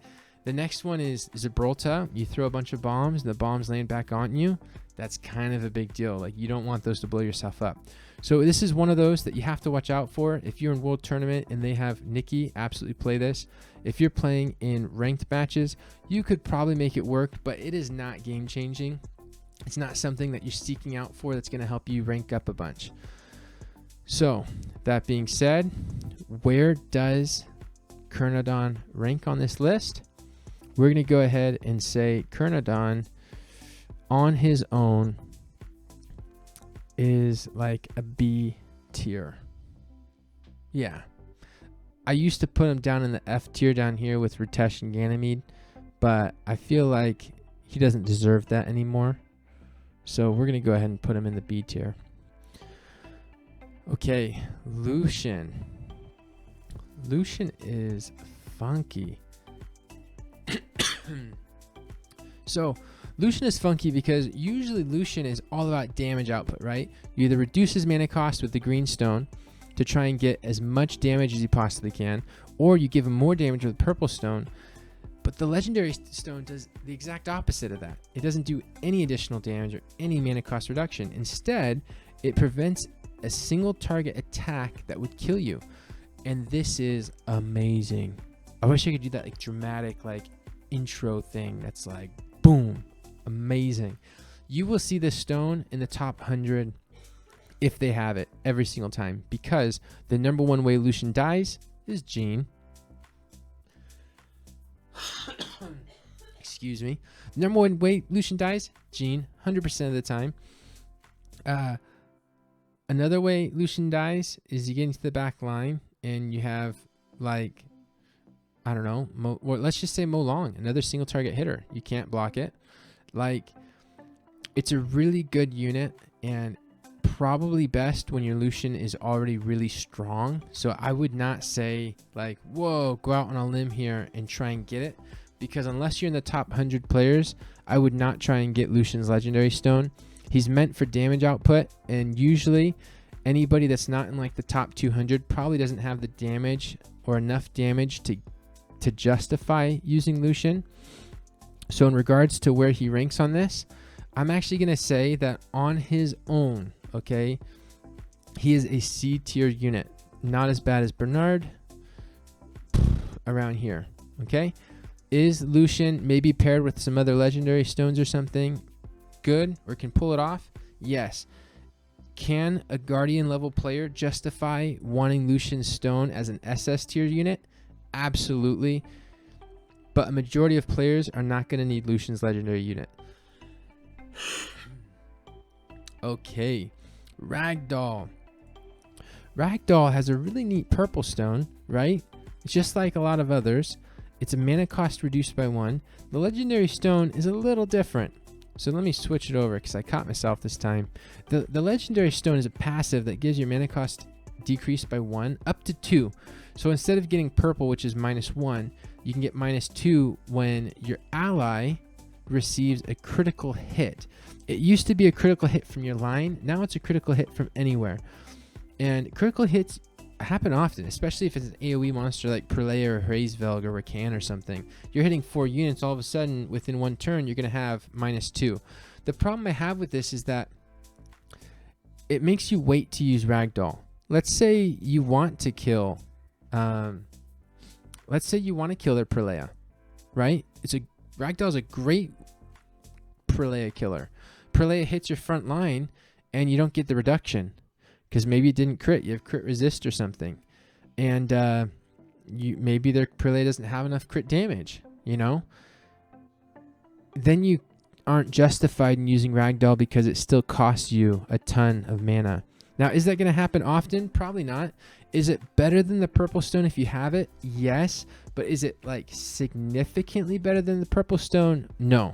The next one is Gibraltar. You throw a bunch of bombs and the bombs land back on you. That's kind of a big deal. Like, you don't want those to blow yourself up. So this is one of those that you have to watch out for. If you're in World Tournament and they have Nicki, absolutely play this. If you're playing in ranked matches, you could probably make it work, but it is not game changing. It's not something that you're seeking out for that's going to help you rank up a bunch. So that being said, where does Kernodon rank on this list? We're going to go ahead and say Kernodon on his own is like a B tier. Yeah. I used to put him down in the F tier down here with Ritesh and Ganymede, but I feel like he doesn't deserve that anymore. So we're going to go ahead and put him in the B tier. Okay, Lucian. Lucian is funky. So Lucian is funky because usually Lucian is all about damage output, right? You either reduce his mana cost with the green stone to try and get as much damage as you possibly can, or you give him more damage with purple stone. But the legendary stone does the exact opposite of that. It doesn't do any additional damage or any mana cost reduction. Instead, it prevents a single target attack that would kill you. And this is amazing. I wish I could do that like dramatic like intro thing that's like boom, amazing. You will see this stone in the top 100 if they have it every single time, because the number one way Lucian dies is Gene. Excuse me. Number one way Lucian dies, Gene, 100% of the time. Another way Lucian dies is you get into the back line and you have like, I don't know, let's just say Mo Long, another single target hitter. You can't block it. Like, it's a really good unit and probably best when your Lucian is already really strong. So I would not say like, whoa, go out on a limb here and try and get it, because unless you're in the top 100 players, I would not try and get Lucian's legendary stone. He's meant for damage output, and usually anybody that's not in like the top 200 probably doesn't have the damage or enough damage to justify using Lucian. So in regards to where he ranks on this, I'm actually going to say that on his own, okay, he is a C tier unit. Not as bad as Bernard, around here, okay? Is Lucian maybe paired with some other legendary stones or something good, or can pull it off? Yes. Can a Guardian level player justify wanting Lucian's stone as an SS tier unit? Absolutely. But a majority of players are not going to need Lucian's legendary unit. Okay. Ragdoll. Ragdoll has a really neat purple stone, right? It's just like a lot of others. It's a mana cost reduced by 1. The legendary stone is a little different. So let me switch it over because I caught myself this time. The legendary stone is a passive that gives your mana cost decreased by 1 up to 2. So instead of getting purple, which is -1, you can get -2 when your ally receives a critical hit. It used to be a critical hit from your line. Now it's a critical hit from anywhere. And critical hits happen often, especially if it's an AoE monster like Prilea or Hraesvelg or Rakan or something. You're hitting 4 units, all of a sudden within 1 turn you're going to have -2. The problem I have with this is that it makes you wait to use Ragdoll. Let's say you want to kill their Prilea, right? Ragdoll is a great Prilea killer. Prilea hits your front line and you don't get the reduction because maybe it didn't crit. You have crit resist or something, and maybe their Prilea doesn't have enough crit damage. You know, then you aren't justified in using Ragdoll because it still costs you a ton of mana. Now, is that going to happen often? Probably not. Is it better than the purple stone if you have it? Yes. But is it like significantly better than the purple stone? No.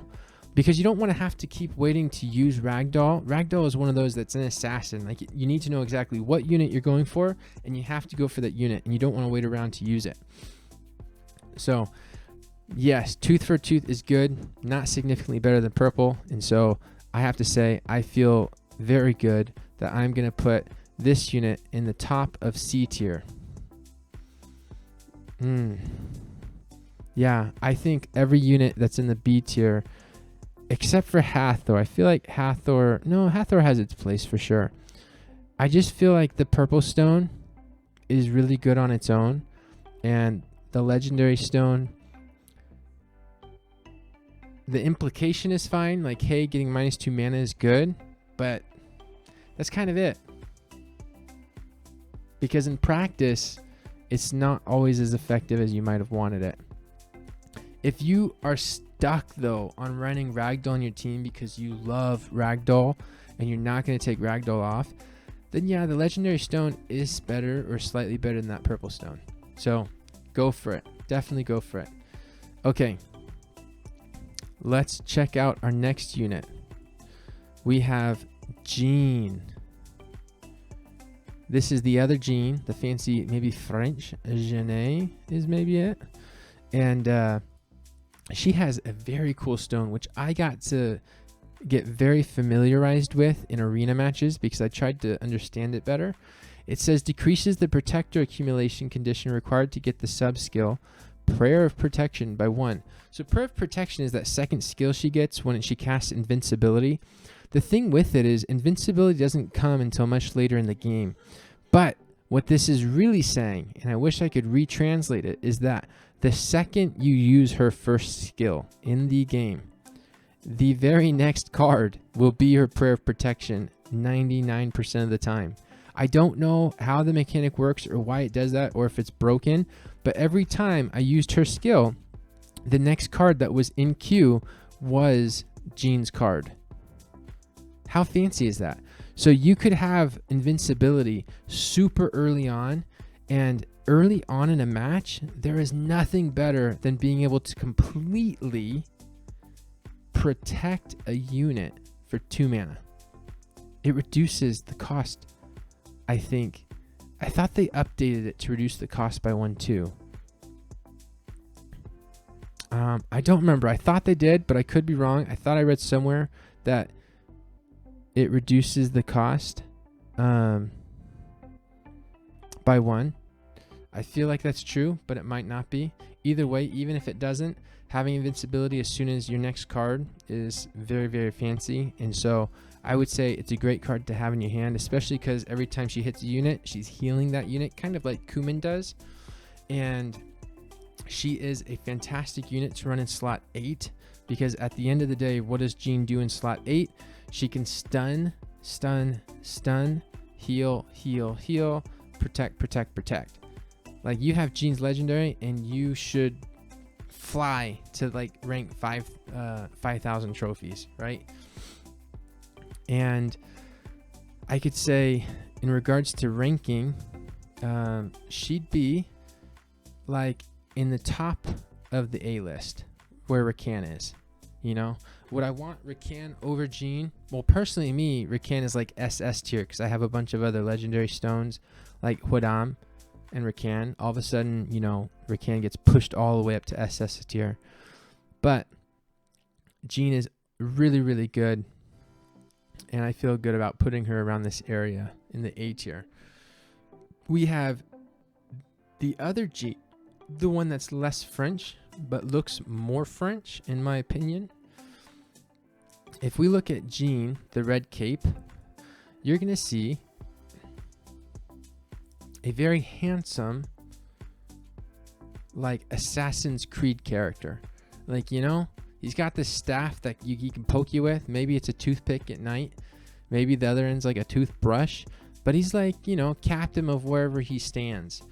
Because you don't want to have to keep waiting to use Ragdoll. Ragdoll is one of those that's an assassin. Like, you need to know exactly what unit you're going for, and you have to go for that unit, and you don't want to wait around to use it. So, yes, tooth for tooth is good, not significantly better than purple. And so I have to say, I feel very good that I'm going to put this unit in the top of C tier. Yeah, I think every unit that's in the B tier, except for Hathor. I feel like Hathor has its place for sure. I just feel like the purple stone is really good on its own, and the legendary stone, the implication is fine. Like, hey, getting -2 mana is good, but that's kind of it. Because in practice, it's not always as effective as you might have wanted it. If you are stuck, though, on running Ragdoll on your team because you love Ragdoll and you're not going to take Ragdoll off, then yeah, the legendary stone is better or slightly better than that purple stone. So go for it. Definitely go for it. Okay. Let's check out our next unit. We have Jean. This is the other Jean, the fancy, maybe French Genet is maybe it. And she has a very cool stone, which I got to get very familiarized with in arena matches because I tried to understand it better. It says decreases the protector accumulation condition required to get the sub skill Prayer of Protection by 1. So Prayer of Protection is that second skill she gets when she casts Invincibility. The thing with it is Invincibility doesn't come until much later in the game. But what this is really saying, and I wish I could retranslate it, is that the second you use her first skill in the game, the very next card will be her Prayer of Protection 99% of the time. I don't know how the mechanic works or why it does that or if it's broken, but every time I used her skill, the next card that was in queue was Jean's card. How fancy is that? So you could have Invincibility super early on, and early on in a match, there is nothing better than being able to completely protect a unit for 2 mana. It reduces the cost, I think. I thought they updated it to reduce the cost by 1 too. I don't remember. I thought they did, but I could be wrong. I thought I read somewhere that it reduces the cost by 1. I feel like that's true, but it might not be. Either way, even if it doesn't, having Invincibility as soon as your next card is very, very fancy. And so I would say it's a great card to have in your hand, especially because every time she hits a unit, she's healing that unit, kind of like Khmun does. And she is a fantastic unit to run in slot 8, because at the end of the day, what does Jean do in slot 8? She can stun, heal, protect. Like, you have Jean's legendary and you should fly to like rank 5,000 trophies, right? And I could say in regards to ranking, she'd be like in the top of the A list where Rakan is. You know, would I want Rakan over Jean? Well, personally, me, Rakan is like SS tier because I have a bunch of other legendary stones like Hwadam and Rakan. All of a sudden, you know, Rakan gets pushed all the way up to SS tier. But Jean is really, really good. And I feel good about putting her around this area in the A tier. We have the other Jean, the one that's less French, but looks more French, in my opinion. If we look at Jean, the red cape, you're going to see a very handsome, like, Assassin's Creed character. Like, you know, he's got this staff that he can poke you with. Maybe it's a toothpick at night. Maybe the other end's like a toothbrush. But he's like, you know, captain of wherever he stands.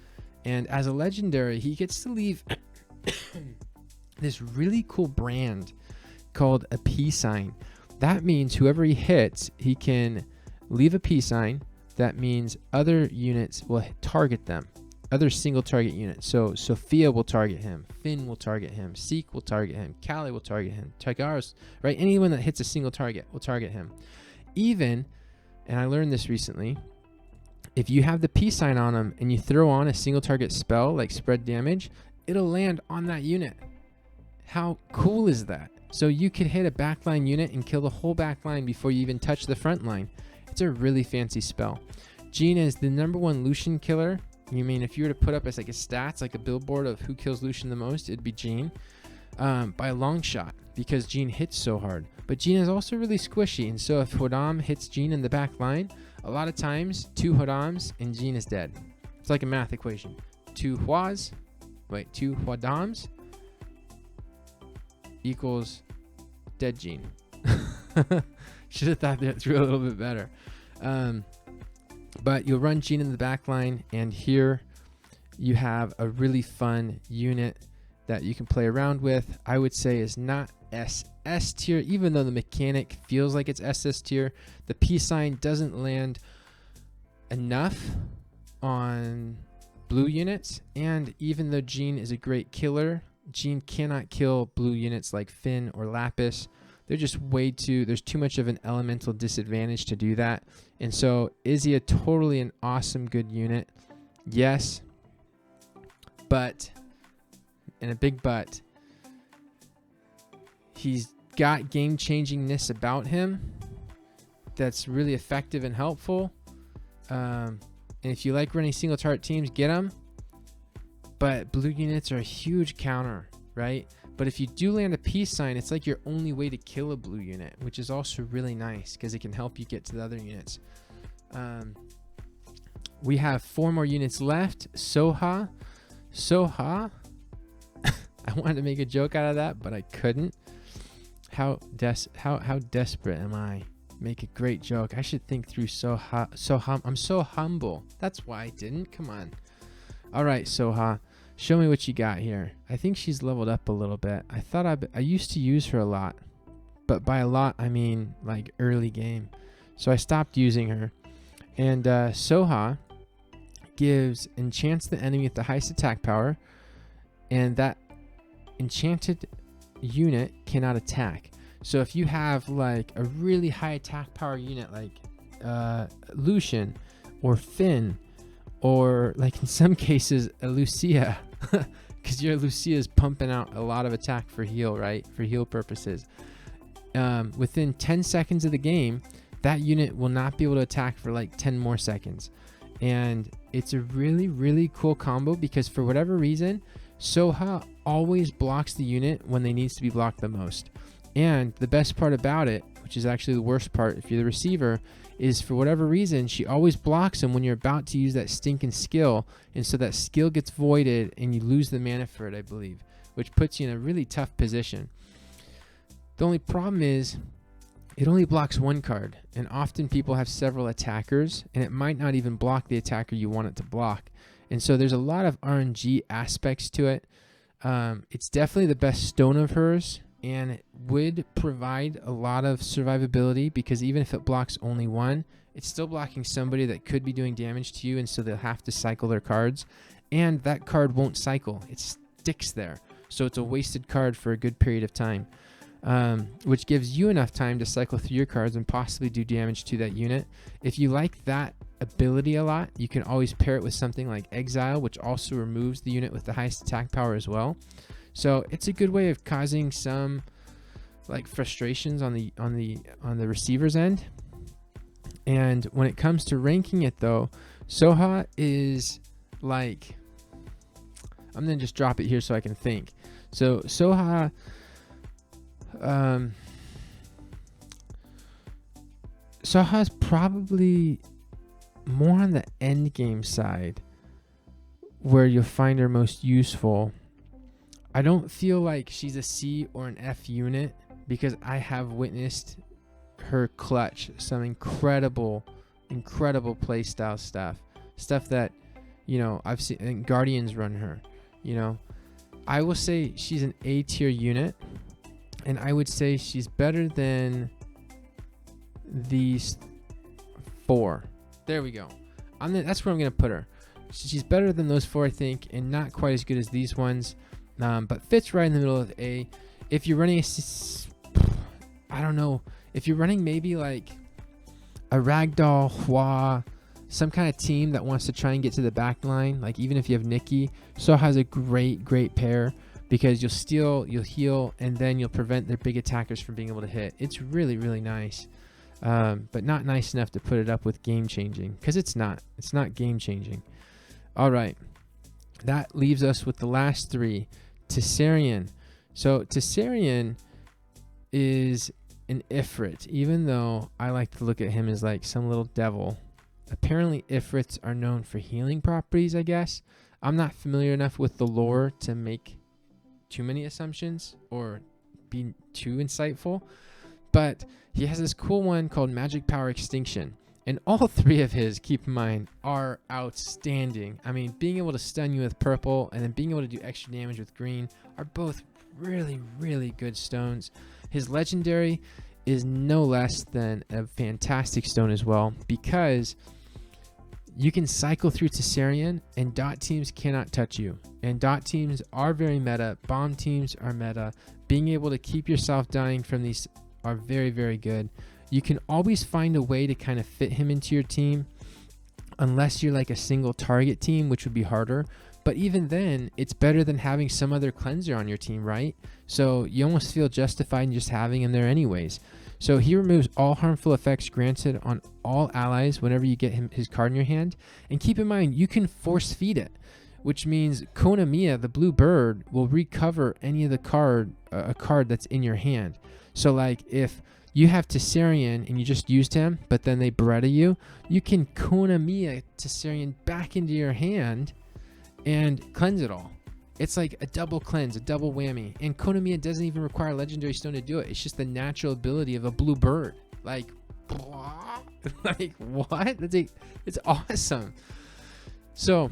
And as a legendary, he gets to leave this really cool brand called a P sign. That means whoever he hits, he can leave a P sign. That means other units will target them, other single target units. So Sophia will target him, Finn will target him, Sige will target him, Callie will target him, Tigars, right? Anyone that hits a single target will target him. Even, and I learned this recently, if you have the P sign on him and you throw on a single target spell like spread damage, it'll land on that unit. How cool is that? So you could hit a backline unit and kill the whole backline before you even touch the front line. It's a really fancy spell. Jean is the #1 Lucian killer. You mean if you were to put up as like a stats, like a billboard of who kills Lucian the most, it'd be Jean by a long shot because Jean hits so hard. But Jean is also really squishy, and so if Hwadam hits Jean in the back line, a lot of times 2 Hwadams and Jean is dead. It's like a math equation. 2 Hwadams equals dead Jean. Should have thought that through a little bit better. But you'll run Jean in the back line, and here you have a really fun unit that you can play around with. I would say is not SS tier, even though the mechanic feels like it's SS tier. The P sign doesn't land enough on blue units, and even though Jean is a great killer, Jean cannot kill blue units like Finn or Lapis. They're just there's too much of an elemental disadvantage to do that. And so is he totally an awesome good unit? Yes, but, and a big but, he's got game changingness about him that's really effective and helpful. And if you like running single target teams, get them. But blue units are a huge counter, right? But if you do land a peace sign, it's like your only way to kill a blue unit, which is also really nice because it can help you get to the other units. We have 4 more units left. Soha. I wanted to make a joke out of that, but I couldn't. How desperate am I? Make a great joke. I should think through I'm so humble. That's why I didn't. Come on. All right, Soha. Show me what you got here. I think she's leveled up a little bit. I used to use her a lot, but by a lot I mean like early game. So I stopped using her. And Soha enchants the enemy with the highest attack power, and that enchanted unit cannot attack. So if you have like a really high attack power unit like Lucian or Finn, or like in some cases a Lucia, because your Lucia is pumping out a lot of attack for heal, right? For heal purposes. Within 10 seconds of the game, that unit will not be able to attack for like 10 more seconds. And it's a really, really cool combo because for whatever reason, Soha always blocks the unit when they needs to be blocked the most. And the best part about it, which is actually the worst part if you're the receiver, is for whatever reason, she always blocks them when you're about to use that stinking skill. And so that skill gets voided and you lose the mana for it, I believe, which puts you in a really tough position. The only problem is it only blocks 1 card, and often people have several attackers, and it might not even block the attacker you want it to block. And so there's a lot of RNG aspects to it. It's definitely the best stone of hers, and it would provide a lot of survivability because even if it blocks only 1, it's still blocking somebody that could be doing damage to you, and so they'll have to cycle their cards, and that card won't cycle. It sticks there, so it's a wasted card for a good period of time, which gives you enough time to cycle through your cards and possibly do damage to that unit. If you like that ability a lot, you can always pair it with something like Exile, which also removes the unit with the highest attack power as well. So it's a good way of causing some like frustrations on the receiver's end. And when it comes to ranking it though, Soha is like, I'm gonna just drop it here so I can think. So Soha, Soha's probably more on the end game side where you'll find her most useful. I don't feel like she's a C or an F unit because I have witnessed her clutch some incredible playstyle stuff that, you know, I've seen, and Guardians run her, you know. I will say she's an A tier unit, And I would say she's better than these 4. There we go. That's where I'm going to put her. She's better than those 4, I think, and not quite as good as these ones, but fits right in the middle of A. If you're running I don't know, if you're running maybe like a Ragdoll, Hwa, some kind of team that wants to try and get to the back line, like even if you have Nicki, So has a great pair, because you'll steal, you'll heal, and then you'll prevent their big attackers from being able to hit. It's really nice. But not nice enough to put it up with game changing, because it's not game changing. All right, that leaves us with the last 3. Tessarian. So Tessarian is an Ifrit, even though I like to look at him as like some little devil. Apparently Ifrits are known for healing properties, I guess. I'm not familiar enough with the lore to make too many assumptions or be too insightful, but he has this cool one called Magic Power Extinction, and all 3 of his, keep in mind, are outstanding. I mean, being able to stun you with purple and then being able to do extra damage with green are both really good stones. His legendary is no less than a fantastic stone as well, because you can cycle through Tessarian and dot teams cannot touch you. And dot teams are very meta. Bomb teams are meta. Being able to keep yourself dying from these are very good. You can always find a way to kind of fit him into your team, unless you're like a single target team, which would be harder. But even then, it's better than having some other cleanser on your team, right? So you almost feel justified in just having him there anyways. So he removes all harmful effects granted on all allies whenever you get his card in your hand. And keep in mind, you can force feed it, which means Konamiya, the blue bird, will recover any of the card, a card that's in your hand. So like if you have Tessarian and you just used him, but then they Beretta you, you can Konamiya Tessarian back into your hand and cleanse it all. It's like a double cleanse, a double whammy. And Konamiya doesn't even require a legendary stone to do it. It's just the natural ability of a blue bird. Like, like what? It's awesome. So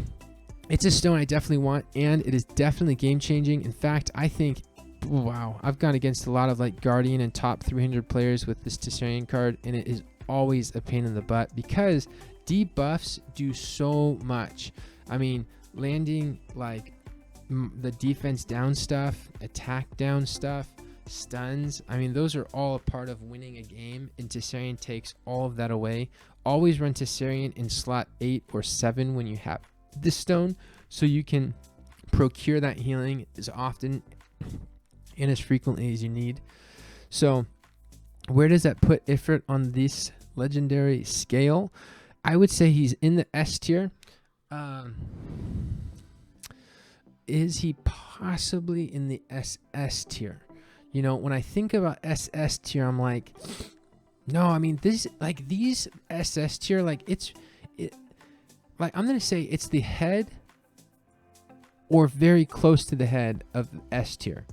it's a stone I definitely want, and it is definitely game changing. In fact, I think, wow, I've gone against a lot of like Guardian and top 300 players with this Tessarian card, and it is always a pain in the butt because debuffs do so much. I mean, landing like the defense down stuff, attack down stuff, stuns, I mean, those are all a part of winning a game, and Tessarian takes all of that away. Always run Tessarian in slot 8 or 7 when you have this stone, so you can procure that healing as often and as frequently as you need. So where does that put Ifrit on this legendary scale? I would say he's in the S tier. Is he possibly in the SS tier? You know, when I think about SS tier, I'm like, no, I mean, these SS tier, like I'm going to say it's the head or very close to the head of S tier.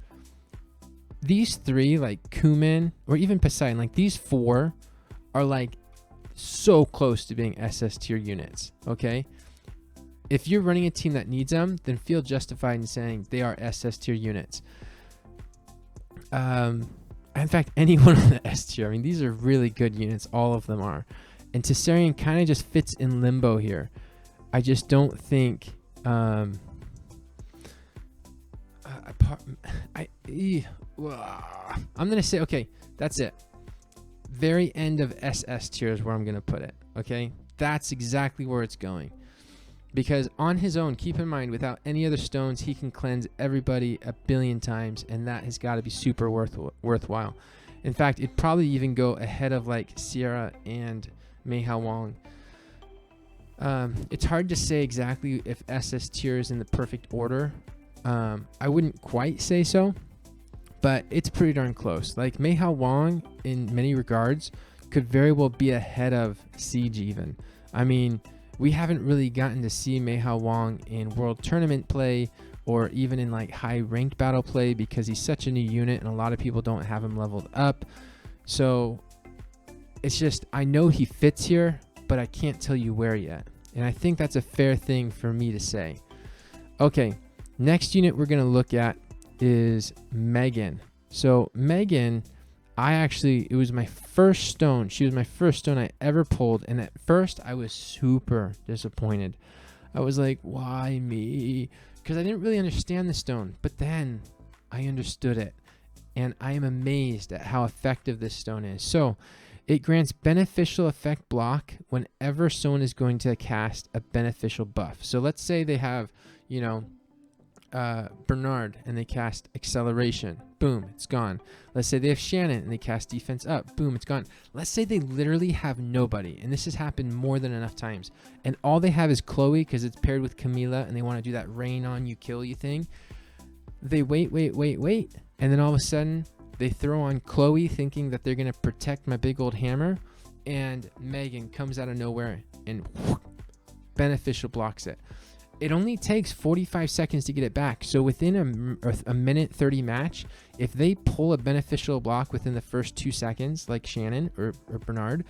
These 3, like Khmun or even Poseidon, like these 4 are like so close to being SS tier units, okay? If you're running a team that needs them, then feel justified in saying they are SS tier units. In fact, anyone on the S tier. I mean, these are really good units. All of them are. And Tessarian kind of just fits in limbo here. I just don't think... I'm going to say, okay, that's it. Very end of SS tier is where I'm going to put it. Okay? That's exactly where it's going. Because on his own, keep in mind, without any other stones, he can cleanse everybody a billion times, and that has got to be super worthwhile. In fact, it'd probably even go ahead of like Seara and Mei Hou Wang. It's hard to say exactly if SS tier is in the perfect order. I wouldn't quite say so, but it's pretty darn close. Like Mei Hou Wang, in many regards, could very well be ahead of Sige even. I mean, we haven't really gotten to see Mei Hou Wang in world tournament play or even in like high ranked battle play because he's such a new unit and a lot of people don't have him leveled up. So it's just, I know he fits here, but I can't tell you where yet. And I think that's a fair thing for me to say. Okay, next unit we're going to look at is Megan. So Megan, it was my first stone. She was my first stone I ever pulled. And at first I was super disappointed. I was like, why me? Because I didn't really understand the stone. But then I understood it. And I am amazed at how effective this stone is. So it grants beneficial effect block whenever someone is going to cast a beneficial buff. So let's say they have, Bernard and they cast acceleration. Boom, it's gone. Let's say they have Shannon and they cast defense up. Boom, it's gone. Let's say they literally have nobody, and this has happened more than enough times, and all they have is Chloe because it's paired with Camilla and they want to do that rain on you, kill you thing. They wait, and then all of a sudden they throw on Chloe thinking that they're going to protect my big old hammer, and Megan comes out of nowhere and beneficial blocks it. It only takes 45 seconds to get it back. So within a minute 30 match, if they pull a beneficial block within the first 2 seconds, like Shannon or Bernard,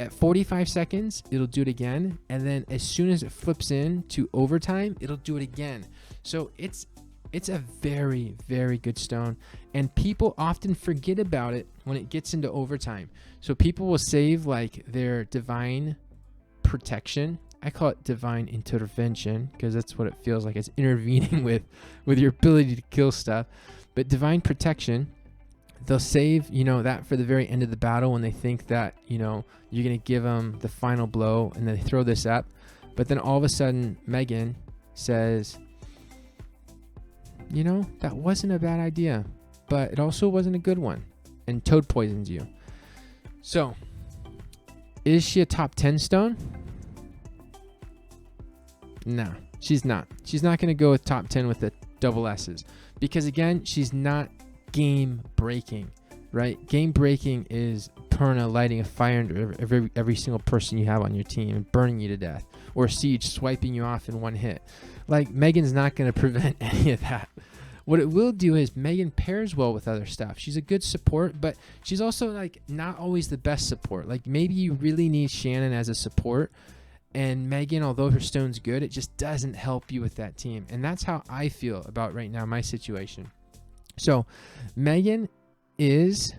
at 45 seconds, it'll do it again. And then as soon as it flips in to overtime, it'll do it again. So it's a very, very good stone. And people often forget about it when it gets into overtime. So people will save like their divine protection. I call it divine intervention because that's what it feels like. It's intervening with your ability to kill stuff. But divine protection, they'll save, that for the very end of the battle when they think that, you're going to give them the final blow, and then they throw this up. But then all of a sudden, Megan says, that wasn't a bad idea, but it also wasn't a good one. And Toad poisons you. So, is she a top 10 stone? No, she's not. She's not going to go with top 10 with the double S's because, again, she's not game breaking, right? Game breaking is Perna lighting a fire under every single person you have on your team and burning you to death, or Siege swiping you off in one hit. Like, Megan's not going to prevent any of that. What it will do is Megan pairs well with other stuff. She's a good support, but she's also like not always the best support. Like, maybe you really need Shannon as a support, and Megan, although her stone's good, it just doesn't help you with that team. And that's how I feel about right now, my situation. So Megan is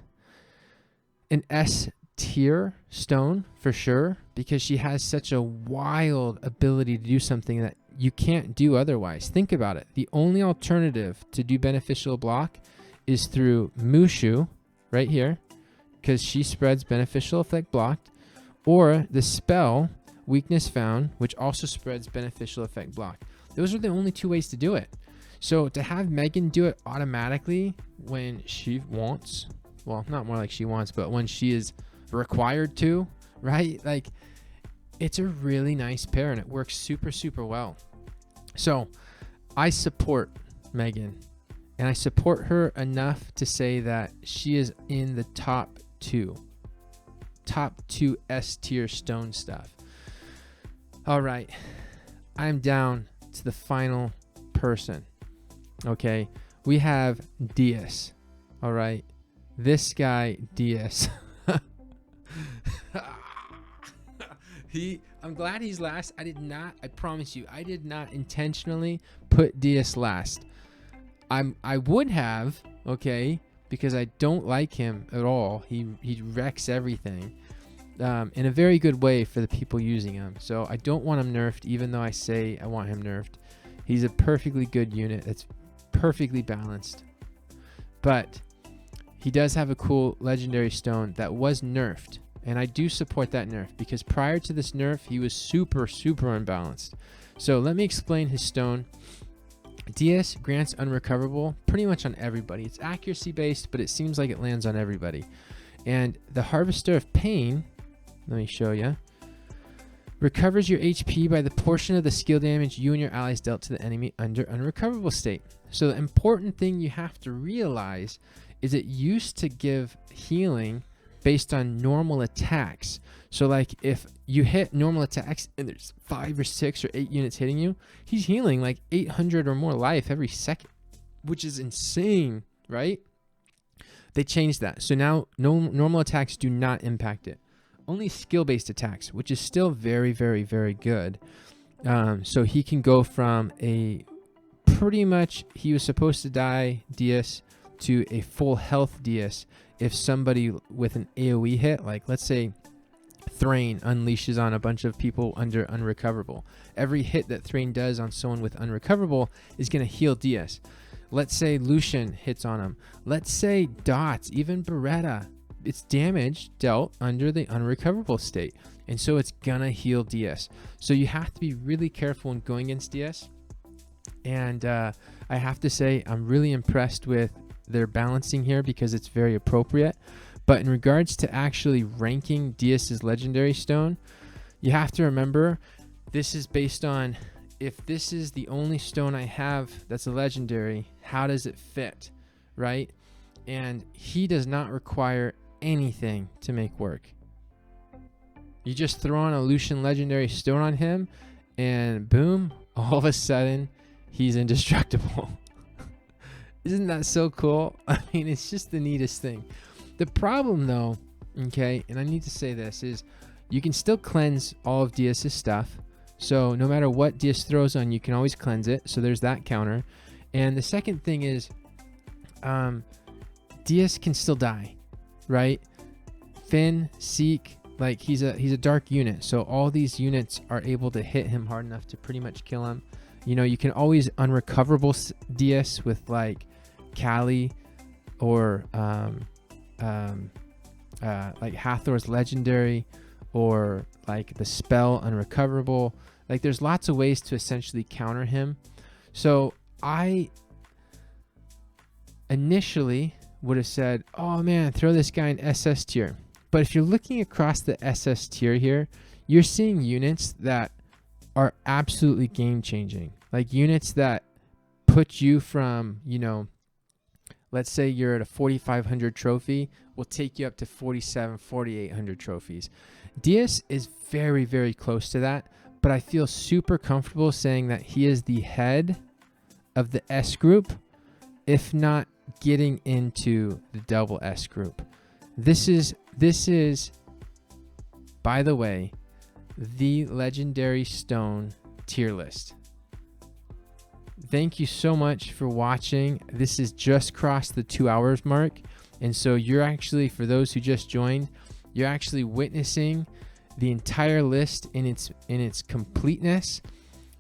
an S tier stone for sure, because she has such a wild ability to do something that you can't do otherwise. Think about it. The only alternative to do beneficial block is through Mushu right here, because she spreads beneficial effect blocked, or the spell Weakness Found, which also spreads beneficial effect block. Those are the only two ways to do it. So to have Megan do it automatically when she wants, well, not more like she wants, but when she is required to, right? Like, it's a really nice pair and it works super, super well. So I support Megan, and I support her enough to say that she is in the top two S tier stone stuff. All right, I'm down to the final person. Okay, we have Diaz. All right, this guy Diaz. I'm glad he's last. I promise you, I did not intentionally put Diaz last. I would have, okay, because I don't like him at all. He wrecks everything. In a very good way for the people using him. So I don't want him nerfed, even though I say I want him nerfed. He's a perfectly good unit. It's perfectly balanced. But he does have a cool legendary stone that was nerfed. And I do support that nerf, because prior to this nerf, he was super, super unbalanced. So let me explain his stone. DS grants unrecoverable pretty much on everybody. It's accuracy based, but it seems like it lands on everybody. And the Harvester of Pain, let me show you, recovers your HP by the portion of the skill damage you and your allies dealt to the enemy under unrecoverable state. So the important thing you have to realize is it used to give healing based on normal attacks. So like if you hit normal attacks and there's 5 or 6 or 8 units hitting you, he's healing like 800 or more life every second, which is insane, right? They changed that. So now normal attacks do not impact it. Only skill-based attacks, which is still very, very, very good. So he can go from a pretty much, he was supposed to die, Diaz, to a full health DS if somebody with an AoE hit, like let's say Thrain unleashes on a bunch of people under unrecoverable. Every hit that Thrain does on someone with unrecoverable is going to heal DS. Let's say Lucian hits on him. Let's say Dots, even Beretta, it's damage dealt under the unrecoverable state. And so it's going to heal DS. So you have to be really careful when going against DS. And I have to say, I'm really impressed with their balancing here because it's very appropriate. But in regards to actually ranking DS's legendary stone, you have to remember this is based on if this is the only stone I have that's a legendary, how does it fit, right? And he does not require anything to make work. You just throw on a Lucian legendary stone on him and boom, all of a sudden he's indestructible. Isn't that so cool? I mean, it's just the neatest thing. The problem though, okay, and I need to say this, is you can still cleanse all of DS's stuff. So no matter what DS throws on, you can always cleanse it. So there's that counter. And the second thing is DS can still die, right? Finn, Seek, like he's a dark unit. So all these units are able to hit him hard enough to pretty much kill him. You know, you can always unrecoverable DS with like Kali or like Hathor's legendary, or like the spell unrecoverable. Like there's lots of ways to essentially counter him. So I initially would have said, oh man, throw this guy in SS tier. But if you're looking across the SS tier here, you're seeing units that are absolutely game changing. Like units that put you from, you know, let's say you're at a 4,500 trophy, will take you up to 4,700, 4,800 trophies. DS is very, very close to that, but I feel super comfortable saying that he is the head of the S group, if not getting into the double S group. This is, by the way, the legendary stone tier list. Thank you so much for watching. This is just crossed the 2 hours mark. And so you're actually, for those who just joined, you're actually witnessing the entire list in its completeness.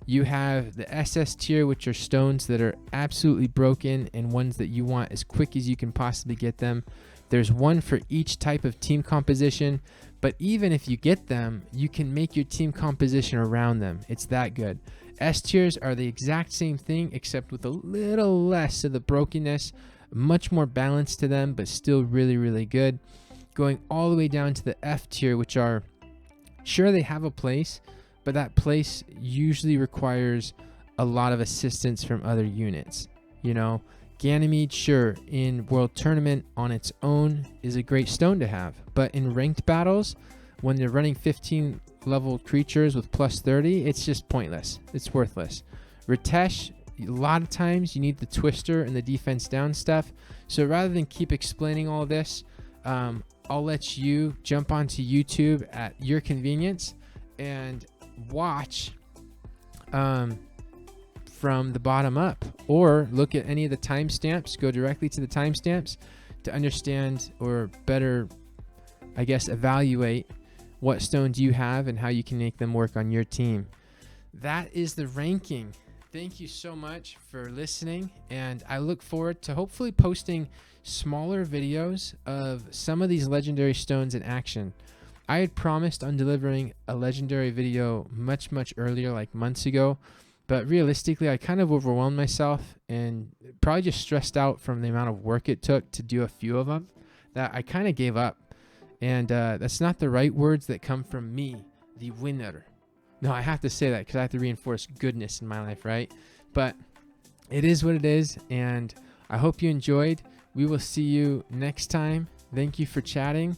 You have the SS tier, which are stones that are absolutely broken and ones that you want as quick as you can possibly get them. There's one for each type of team composition, but even if you get them, you can make your team composition around them. It's that good. S tiers are the exact same thing, except with a little less of the brokenness, much more balance to them, but still really, really good. Going all the way down to the F tier, which are, sure, they have a place, but that place usually requires a lot of assistance from other units. You know, Ganymede, sure, in World Tournament on its own is a great stone to have, but in ranked battles, when they're running 15 level creatures with plus 30, it's just pointless. It's worthless. Ritesh, a lot of times you need the twister and the defense down stuff. So rather than keep explaining all this, I'll let you jump onto YouTube at your convenience and watch from the bottom up, or look at any of the timestamps. Go directly to the timestamps to understand, or better, I guess, evaluate what stones you have and how you can make them work on your team. That is the ranking. Thank you so much for listening, and I look forward to hopefully posting smaller videos of some of these legendary stones in action. I had promised on delivering a legendary video much earlier, like months ago, but realistically I kind of overwhelmed myself and probably just stressed out from the amount of work it took to do a few of them, that I kind of gave up. And that's not the right words that come from me, the winner. No, I have to say that because I have to reinforce goodness in my life, right? But it is what it is, and I hope you enjoyed. We will see you next time. Thank you for chatting.